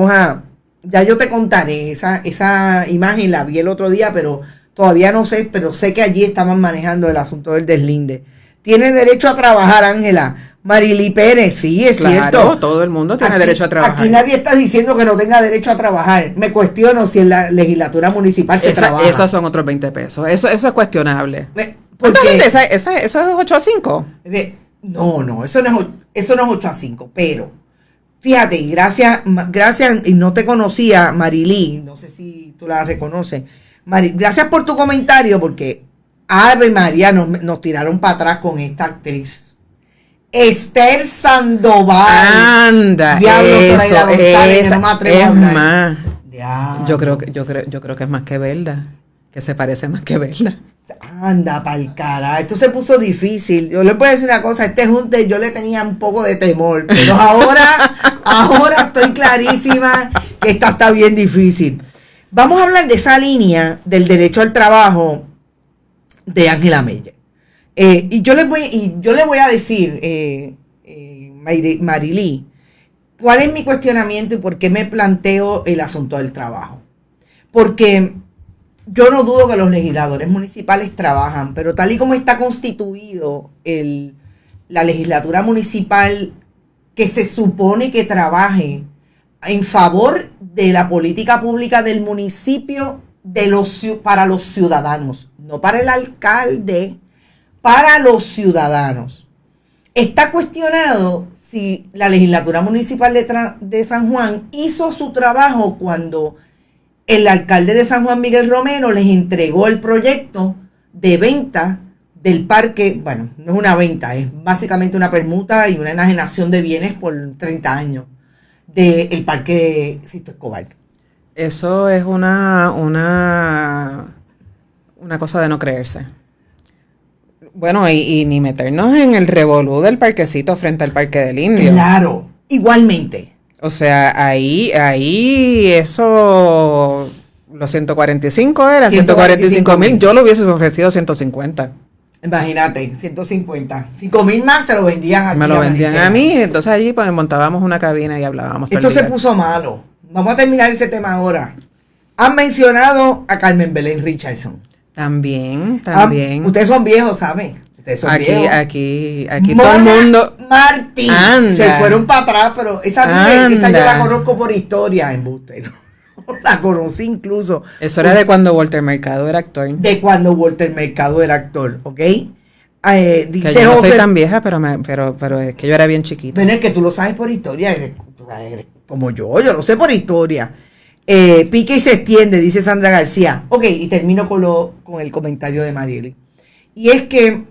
ya yo te contaré, esa imagen la vi el otro día, pero todavía no sé, pero sé que allí estaban manejando el asunto del deslinde. Tiene derecho a trabajar, Ángela. Marily Pérez, sí, es cierto. Claro, todo el mundo tiene derecho a trabajar. Aquí nadie está diciendo que no tenga derecho a trabajar. Me cuestiono si en la legislatura municipal se trabaja. Esos son otros 20 pesos. Eso es cuestionable. ¿Por qué? ¿Eso es 8 a 5? No, eso no es 8 a 5, pero fíjate, y gracias, y no te conocía, Marily, no sé si tú la reconoces. Gracias por tu comentario, porque Ave María, nos tiraron para atrás con esta actriz. Esther Sandoval. Anda, Diablo, Zoraida González, esa, no me atrevo a es hablar. más. Diablo. Yo creo que es más que verdad. Que se parece más que verdad. Anda pa'l cara, esto se puso difícil. Yo le puedo decir una cosa, este junte yo le tenía un poco de temor, pero ahora estoy clarísima que esta está bien difícil. Vamos a hablar de esa línea del derecho al trabajo de Ángela Meyer. Y yo le voy a decir, Marily, cuál es mi cuestionamiento y por qué me planteo el asunto del trabajo. Porque yo no dudo que los legisladores municipales trabajan, pero tal y como está constituido la legislatura municipal, que se supone que trabaje en favor de la política pública del municipio para los ciudadanos, no para el alcalde, para los ciudadanos. Está cuestionado si la legislatura municipal de San Juan hizo su trabajo cuando el alcalde de San Juan, Miguel Romero, les entregó el proyecto de venta del parque. Bueno, no es una venta, es básicamente una permuta y una enajenación de bienes por 30 años del parque de Sisto Escobar. Eso es una cosa de no creerse. Bueno, y ni meternos en el revolú del parquecito frente al Parque del Indio. Claro, igualmente. O sea, ahí eso, los 145 era, 145,000, yo lo hubiese ofrecido 150. Imagínate, 150. 5,000 más se lo vendían a ti. Me lo vendían a mí, entonces allí pues montábamos una cabina y hablábamos. Esto se puso malo. Vamos a terminar ese tema ahora. Han mencionado a Carmen Belén Richardson. También. Ustedes son viejos, ¿saben? Ustedes son viejos. Aquí todo el mundo. Martín. Anda. Se fueron para atrás, pero esa yo la conozco por historia, embuste. La conocí incluso. Eso era de cuando Walter Mercado era actor. ¿Ok? Dice que yo no soy tan vieja, pero es que yo era bien chiquita. Bueno, es que tú lo sabes por historia, eres como yo lo sé por historia. Pique y se extiende, dice Sandra García. Ok, y termino con el comentario de Marily. Y es que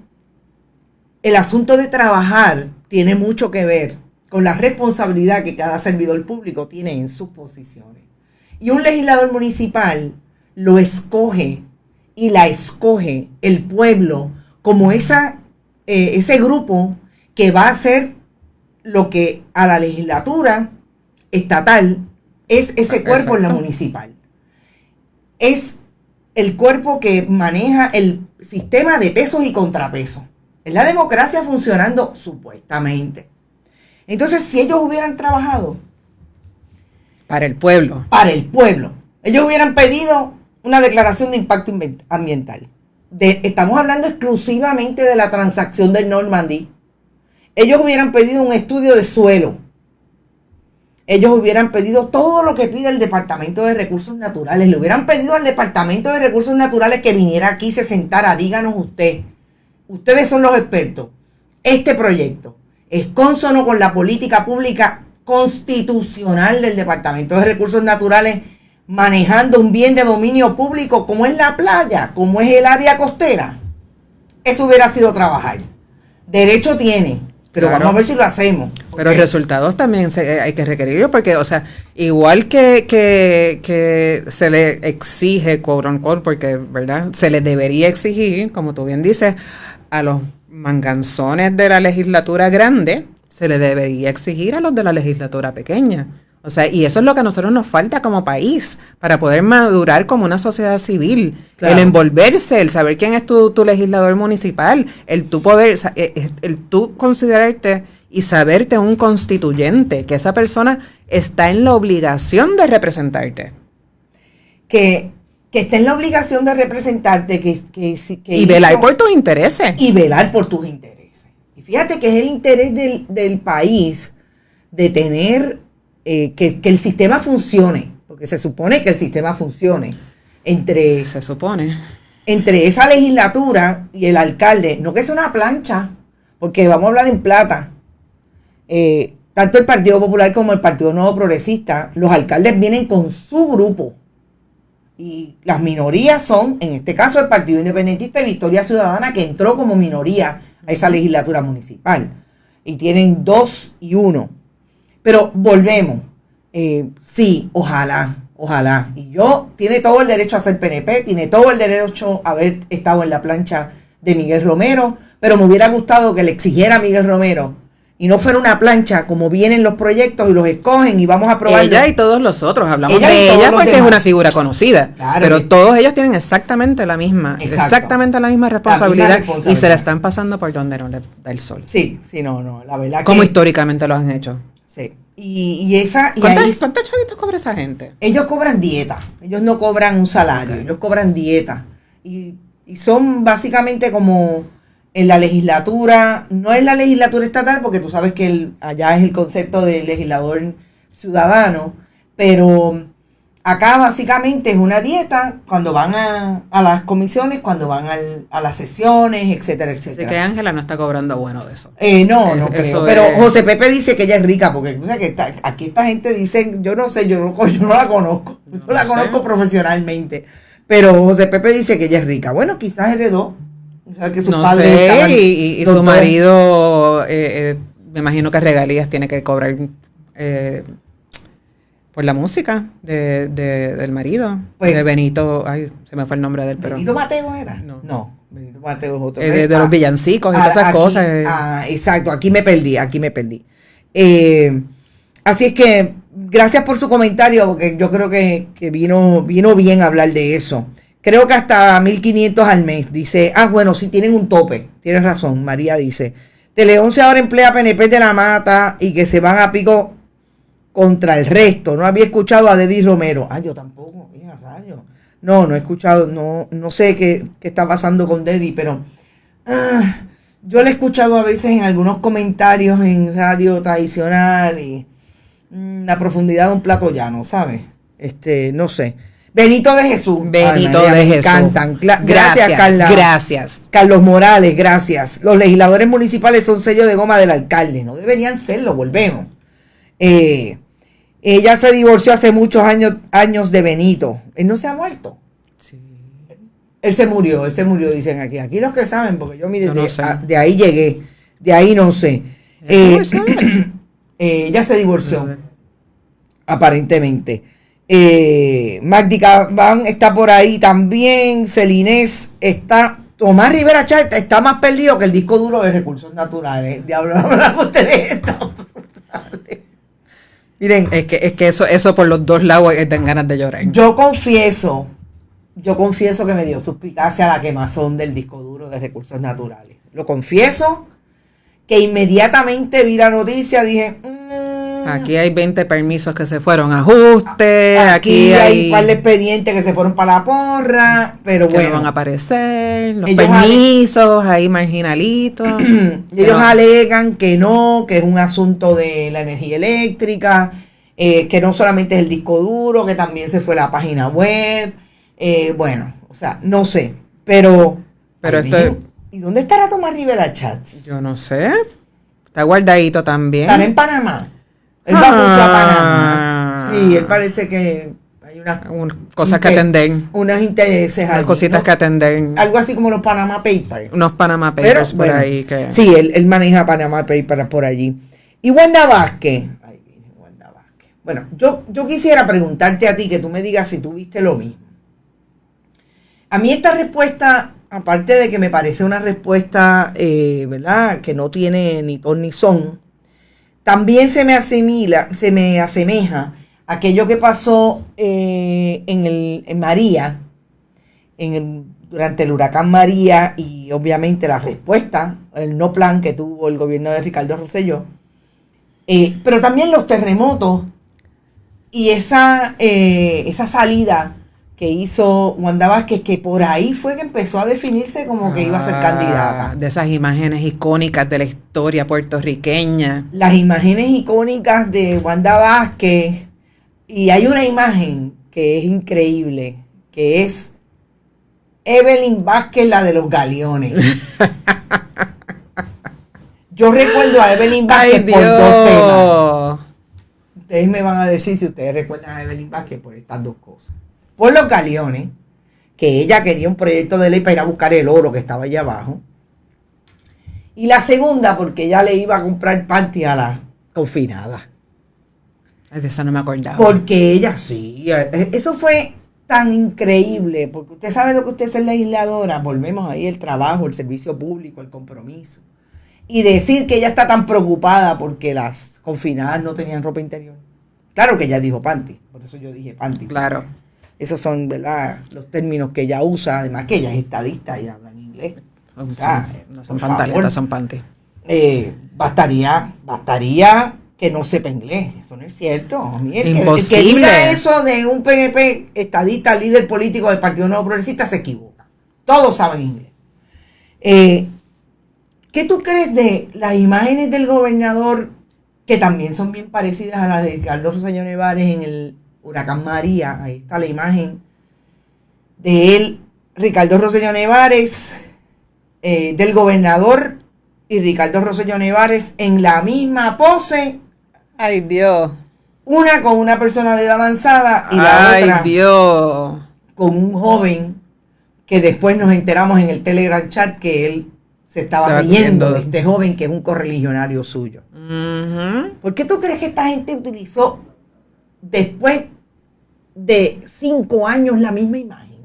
el asunto de trabajar tiene mucho que ver con la responsabilidad que cada servidor público tiene en sus posiciones. Y un legislador municipal lo escoge y la escoge el pueblo como ese grupo que va a hacer lo que a la legislatura estatal es ese cuerpo. Exacto. En la municipal. Es el cuerpo que maneja el sistema de pesos y contrapesos. Es la democracia funcionando supuestamente. Entonces, si ellos hubieran trabajado para el pueblo, ellos hubieran pedido una declaración de impacto ambiental. Estamos hablando exclusivamente de la transacción del Normandy. Ellos hubieran pedido un estudio de suelo. Ellos hubieran pedido todo lo que pide el Departamento de Recursos Naturales. Le hubieran pedido al Departamento de Recursos Naturales que viniera aquí y se sentara. Díganos ustedes son los expertos. Este proyecto es consono con la política pública constitucional del Departamento de Recursos Naturales, manejando un bien de dominio público como es la playa, como es el área costera. Eso hubiera sido trabajar. Derecho tiene. Pero claro, vamos a ver si lo hacemos. Pero okay, resultados también hay que requerirlo, porque, o sea, igual que se le exige, quote unquote, porque, ¿verdad? Se le debería exigir, como tú bien dices, a los manganzones de la legislatura grande, se le debería exigir a los de la legislatura pequeña. O sea, y eso es lo que a nosotros nos falta como país para poder madurar como una sociedad civil. Claro. El envolverse, el saber quién es tu legislador municipal, el tú poder, el tú considerarte y saberte un constituyente, que esa persona está en la obligación de representarte. Que esté en la obligación de representarte, Y velar por tus intereses. Y velar por tus intereses. Y fíjate que es el interés del país de tener, que el sistema funcione, porque se supone que el sistema funcione Se supone. entre esa legislatura y el alcalde, no que sea una plancha, porque vamos a hablar en plata. Tanto el Partido Popular como el Partido Nuevo Progresista, los alcaldes vienen con su grupo. Y las minorías son, en este caso, el Partido Independentista y Victoria Ciudadana, que entró como minoría a esa legislatura municipal. Y tienen 2 y 1. Pero volvemos. Sí, ojalá. Y tiene todo el derecho a ser PNP, tiene todo el derecho a haber estado en la plancha de Miguel Romero, pero me hubiera gustado que le exigiera a Miguel Romero y no fuera una plancha como vienen los proyectos y los escogen y vamos a aprobar. Ella y todos los otros, hablamos de ella porque es una figura conocida, claro, pero todos ellos tienen exactamente la misma responsabilidad, y se la están pasando por donde no le da el sol. Sí, no, la verdad como históricamente lo han hecho. Sí. Y ¿Cuántos chavitos cobra esa gente? Ellos cobran dieta, ellos no cobran un salario, ellos cobran dieta. Y son básicamente como en la legislatura, no es la legislatura estatal, porque tú sabes que allá es el concepto de legislador ciudadano, pero acá básicamente es una dieta cuando van a las comisiones, cuando van a las sesiones, etcétera. Así que Ángela no está cobrando bueno de eso. No creo. Pero José Pepe dice que ella es rica, porque tú sabes que aquí esta gente dice, yo no sé, yo no la conozco, no la conozco profesionalmente, pero José Pepe dice que ella es rica. Bueno, quizás heredó. O sea, que sus padres estaban, y su marido, me imagino que regalías tiene que cobrar por la música del marido, pues, de Benito, se me fue el nombre de él, pero ¿Benito Mateo era? No, Benito Mateo es otro. De los villancicos y todas esas cosas. Exacto, aquí me perdí. Así es que, gracias por su comentario, porque yo creo que vino bien hablar de eso. Creo que hasta 1,500 al mes. Dice, bueno, sí tienen un tope. Tienes razón, María dice. Tele 11 ahora emplea PNP de la Mata y que se van a pico contra el resto. No había escuchado a Deddy Romero. Yo tampoco, mira, rayo. No he escuchado, no sé qué está pasando con Deddy, pero yo le he escuchado a veces en algunos comentarios en radio tradicional y la profundidad de un plato llano, ¿sabes? No sé. Benito de Jesús. Jesús. Me encantan. Gracias, Carla. Gracias. Carlos Morales, gracias. Los legisladores municipales son sello de goma del alcalde. No deberían serlo, volvemos. Ella se divorció hace muchos años de Benito. Él no se ha muerto. Sí. Él se murió, dicen aquí. Aquí los que saben, porque yo, mire, no sé. De ahí llegué. De ahí no sé. Ella se divorció. Aparentemente. Magdi Cabán está por ahí también. Celinés está. Tomás Rivera Chat está más perdido que el disco duro de Recursos Naturales. Diablo, ustedes están brutales. Miren, es que eso por los dos lados dan ganas de llorar. Yo confieso que me dio suspicacia la quemazón del disco duro de Recursos Naturales. Lo confieso, que inmediatamente vi la noticia, dije, aquí hay 20 permisos que se fueron a ajuste, aquí hay un par de expedientes que se fueron para la porra, pero que bueno. No van a aparecer, los permisos ahí marginalitos. Ellos alegan que no, que es un asunto de la energía eléctrica, que no solamente es el disco duro, que también se fue la página web. Bueno, o sea, no sé, pero esto. ¿Y dónde estará Tomás Rivera Chats? Yo no sé. Está guardadito también. ¿Estará en Panamá? Él va mucho a Panamá. Sí, él parece que hay unas cosas que atender. Unos intereses. Unas cositas que atender. Algo así como los Panama Papers. Unos Panama Papers por ahí. Sí, él maneja Panama Papers por allí. Y Wanda Vázquez. Ay, Wanda Vázquez. Bueno, yo quisiera preguntarte a ti, que tú me digas si tú viste lo mismo. A mí esta respuesta, aparte de que me parece una respuesta, ¿verdad?, que no tiene ni ton ni son, también se me asemeja a aquello que pasó en María, durante el huracán María, y obviamente la respuesta, el no plan que tuvo el gobierno de Ricardo Rosselló, pero también los terremotos y esa salida que hizo Wanda Vázquez, que por ahí fue que empezó a definirse como que iba a ser candidata. De esas imágenes icónicas de la historia puertorriqueña. Las imágenes icónicas de Wanda Vázquez, y hay una imagen que es increíble, que es Evelyn Vázquez, la de los galeones. Yo recuerdo a Evelyn Vázquez por dos temas. Ustedes me van a decir si ustedes recuerdan a Evelyn Vázquez por estas dos cosas. Por los galeones, que ella quería un proyecto de ley para ir a buscar el oro que estaba allá abajo. Y la segunda, porque ella le iba a comprar panty a la confinada. De esa no me acordaba. Porque ella sí, eso fue tan increíble, porque usted sabe lo que usted es legisladora, volvemos ahí el trabajo, el servicio público, el compromiso. Y decir que ella está tan preocupada porque las confinadas no tenían ropa interior. Claro que ella dijo panty, por eso yo dije panty. Claro. Esos son, ¿verdad?, los términos que ella usa, además que ella es estadista y habla en inglés. O sea, no son pantaletas, son panty. Bastaría que no sepa inglés. Eso no es cierto. Imposible. El que diga eso de un PNP estadista, líder político del Partido Nuevo Progresista, se equivoca. Todos saben inglés. ¿Qué tú crees de las imágenes del gobernador, que también son bien parecidas a las de Ricardo Rosselló Nevares en el huracán María? Ahí está la imagen de él, Ricardo Rosselló Nevares, del gobernador y Ricardo Rosselló Nevares en la misma pose. Ay, Dios. Una con una persona de edad avanzada y la otra Dios, con un joven que después nos enteramos en el Telegram chat que él se estaba riendo de este joven que es un correligionario suyo. Uh-huh. ¿Por qué tú crees que esta gente utilizó después de 5 años la misma imagen?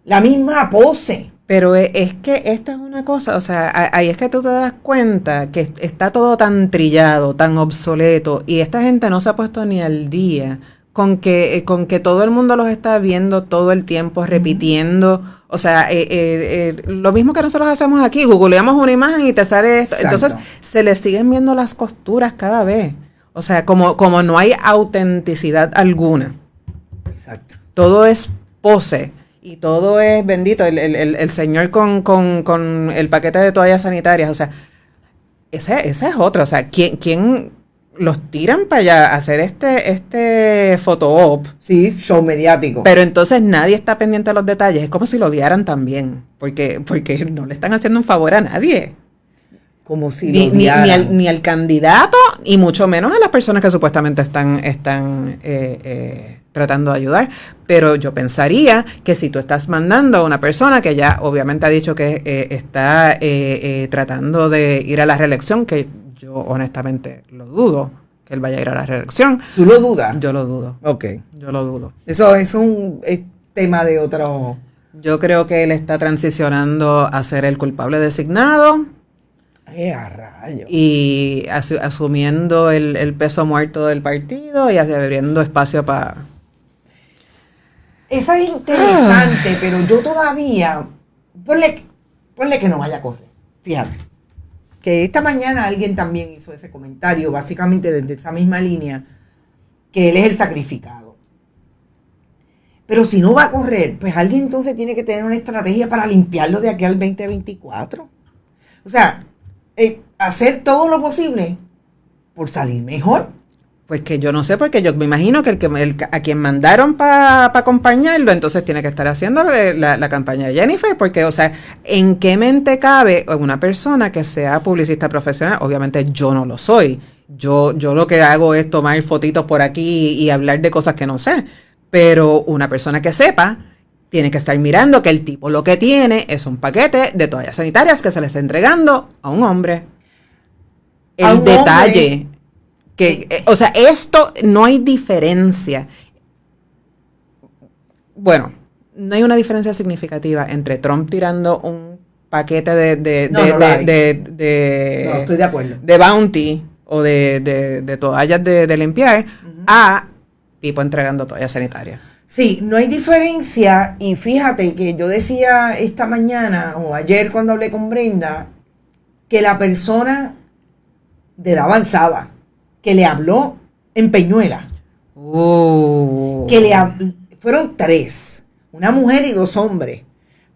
La misma pose. Pero es que esto es una cosa, o sea, ahí es que tú te das cuenta que está todo tan trillado, tan obsoleto, y esta gente no se ha puesto ni al día con que todo el mundo los está viendo todo el tiempo, repitiendo. O sea, lo mismo que nosotros hacemos aquí, googleamos una imagen y te sale esto. Exacto. Entonces, se le siguen viendo las costuras cada vez. O sea, como no hay autenticidad alguna. Exacto. Todo es pose. Y todo es bendito, el señor con el paquete de toallas sanitarias. O sea, esa es otra. O sea, ¿quién los tiran para allá a hacer este photo-op? Sí, show mediático. Pero entonces nadie está pendiente de los detalles. Es como si lo odiaran también. Porque no le están haciendo un favor a nadie. Como si lo odiaran. Ni al candidato, y mucho menos a las personas que supuestamente están tratando de ayudar. Pero yo pensaría que si tú estás mandando a una persona que ya obviamente ha dicho que está tratando de ir a la reelección, que yo honestamente lo dudo, que él vaya a ir a la reelección. ¿Tú lo dudas? Yo lo dudo. Ok. Yo lo dudo. Eso es un tema de otro. Yo creo que él está transicionando a ser el culpable designado. A rayos. Y asumiendo el peso muerto del partido y abriendo espacio para... Esa es interesante, pero yo todavía... Ponle que no vaya a correr. Fíjate. Que esta mañana alguien también hizo ese comentario, básicamente desde esa misma línea, que él es el sacrificado. Pero si no va a correr, pues alguien entonces tiene que tener una estrategia para limpiarlo de aquí al 2024. O sea... hacer todo lo posible por salir mejor. Pues que yo no sé, porque yo me imagino que a quien mandaron para acompañarlo, entonces tiene que estar haciendo la campaña de Jennifer, porque, o sea, ¿en qué mente cabe una persona que sea publicista profesional? Obviamente yo no lo soy. Yo lo que hago es tomar fotitos por aquí y hablar de cosas que no sé. Pero una persona que sepa tiene que estar mirando que el tipo lo que tiene es un paquete de toallas sanitarias que se le está entregando a un hombre. El detalle. O sea, esto no hay diferencia. Bueno, no hay una diferencia significativa entre Trump tirando un paquete No, estoy de acuerdo. de Bounty o de toallas de limpiar, a Pipo entregando toallas sanitarias. Sí, no hay diferencia, y fíjate que yo decía esta mañana o ayer cuando hablé con Brenda, que la persona de edad avanzada que le habló en Peñuela, fueron 3, una mujer y 2 hombres,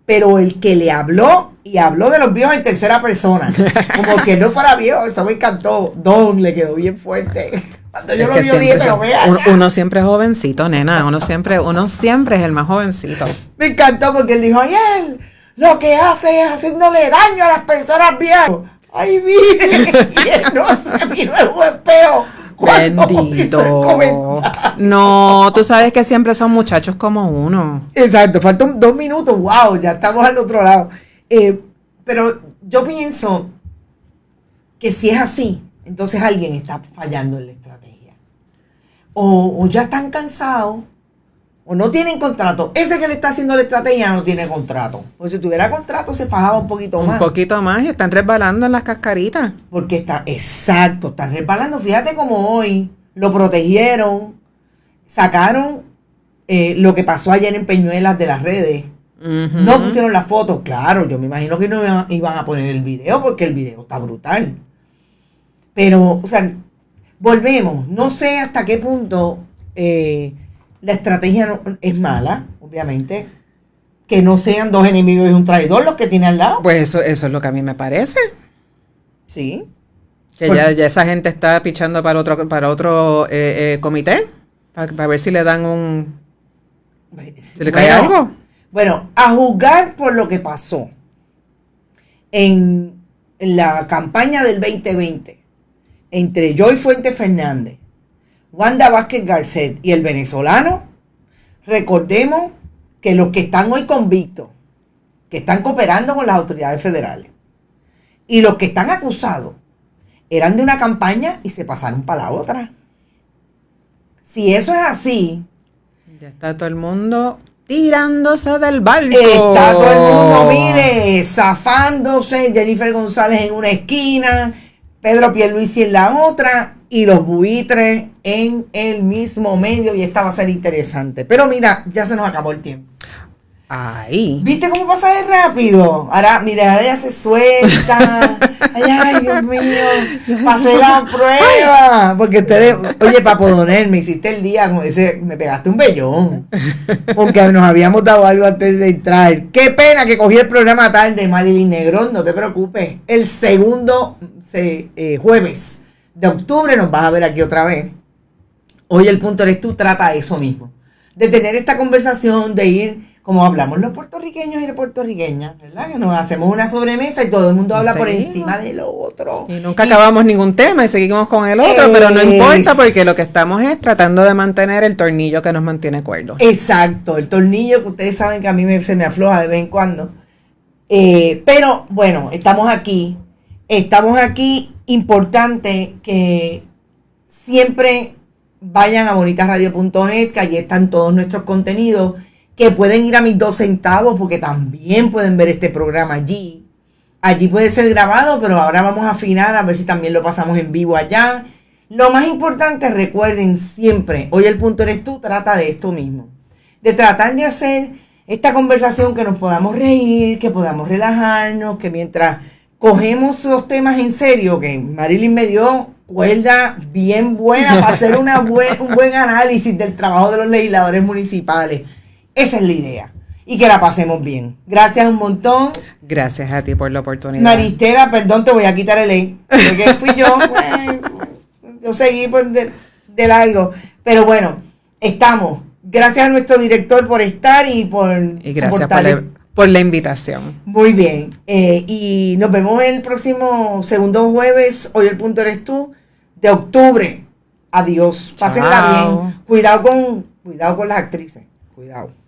pero el que le habló, y habló de los viejos en tercera persona, como si él no fuera viejo, eso me encantó. Don, le quedó bien fuerte. Cuando yo lo vi, dije, pero vea. Uno siempre es jovencito, nena, uno siempre es el más jovencito. Me encantó porque él dijo, ay, él lo que hace es haciéndole daño a las personas viejas. Ay, mire, y él no se miró en un espejo. Bendito. No, tú sabes que siempre son muchachos como uno. Exacto, faltan 2 minutos, wow, ya estamos al otro lado. Pero yo pienso que si es así, entonces alguien está fallando en la estrategia. O ya están cansados, o no tienen contrato. Ese que le está haciendo la estrategia no tiene contrato. Pues si tuviera contrato se fajaba un poquito más. Un poquito más y están resbalando en las cascaritas. Porque están resbalando. Fíjate como hoy lo protegieron, sacaron lo que pasó ayer en Peñuelas de las redes. No pusieron las fotos, claro, yo me imagino que no iban a poner el video porque el video está brutal. Pero, o sea, volvemos, no sé hasta qué punto la estrategia es mala, obviamente, que no sean 2 enemigos y un traidor los que tiene al lado. Pues eso es lo que a mí me parece. Sí. Que ya esa gente está pichando para otro comité, para ver si le dan si le cae algo. Bueno, a juzgar por lo que pasó en la campaña del 2020 entre Joy Fuentes Fernández, Wanda Vázquez Garcet y el venezolano, recordemos que los que están hoy convictos, que están cooperando con las autoridades federales, y los que están acusados, eran de una campaña y se pasaron para la otra. Si eso es así, ya está todo el mundo tirándose del barco. Está todo el mundo, mire, zafándose, Jennifer González en una esquina, Pedro Pierluisi en la otra, y los buitres en el mismo medio, y esta va a ser interesante. Pero mira, ya se nos acabó el tiempo. Ahí. ¿Viste cómo pasa de rápido? Ahora, mira, ahora ya se suelta. Ay, Dios mío, pasé la prueba. Porque ustedes, oye, Papodonel, me hiciste el día, como ese, me pegaste un vellón. Porque nos habíamos dado algo antes de entrar. Qué pena que cogí el programa tarde, Marilyn Negrón, no te preocupes. El segundo jueves de octubre nos vas a ver aquí otra vez. Hoy el punto eres tú, trata eso mismo. De tener esta conversación, de ir, como hablamos los puertorriqueños y las puertorriqueñas, ¿verdad? Que nos hacemos una sobremesa y todo el mundo habla por encima de lo otro. Y nunca acabamos ningún tema y seguimos con el otro, pero no importa porque lo que estamos es tratando de mantener el tornillo que nos mantiene cuerdos. Exacto, el tornillo que ustedes saben que a mí se me afloja de vez en cuando. Pero bueno, estamos aquí, importante que siempre vayan a bonitasradio.net, que allí están todos nuestros contenidos, que pueden ir a mis 2 centavos, porque también pueden ver este programa allí. Allí puede ser grabado, pero ahora vamos a afinar a ver si también lo pasamos en vivo allá. Lo más importante, recuerden siempre, hoy el punto eres tú, trata de esto mismo. De tratar de hacer esta conversación que nos podamos reír, que podamos relajarnos, que mientras cogemos los temas en serio, que Marilyn me dio cuerda bien buena para hacer un buen análisis del trabajo de los legisladores municipales. Esa es la idea. Y que la pasemos bien. Gracias un montón. Gracias a ti por la oportunidad. Maristela, perdón, te voy a quitar el E. Porque fui yo. Yo seguí de largo. Pero bueno, estamos. Gracias a nuestro director por estar y gracias por la invitación. Muy bien. Y nos vemos el próximo segundo jueves. Hoy el punto eres tú. De octubre. Adiós. Pásenla bien. Cuidado con las actrices. Cuidado.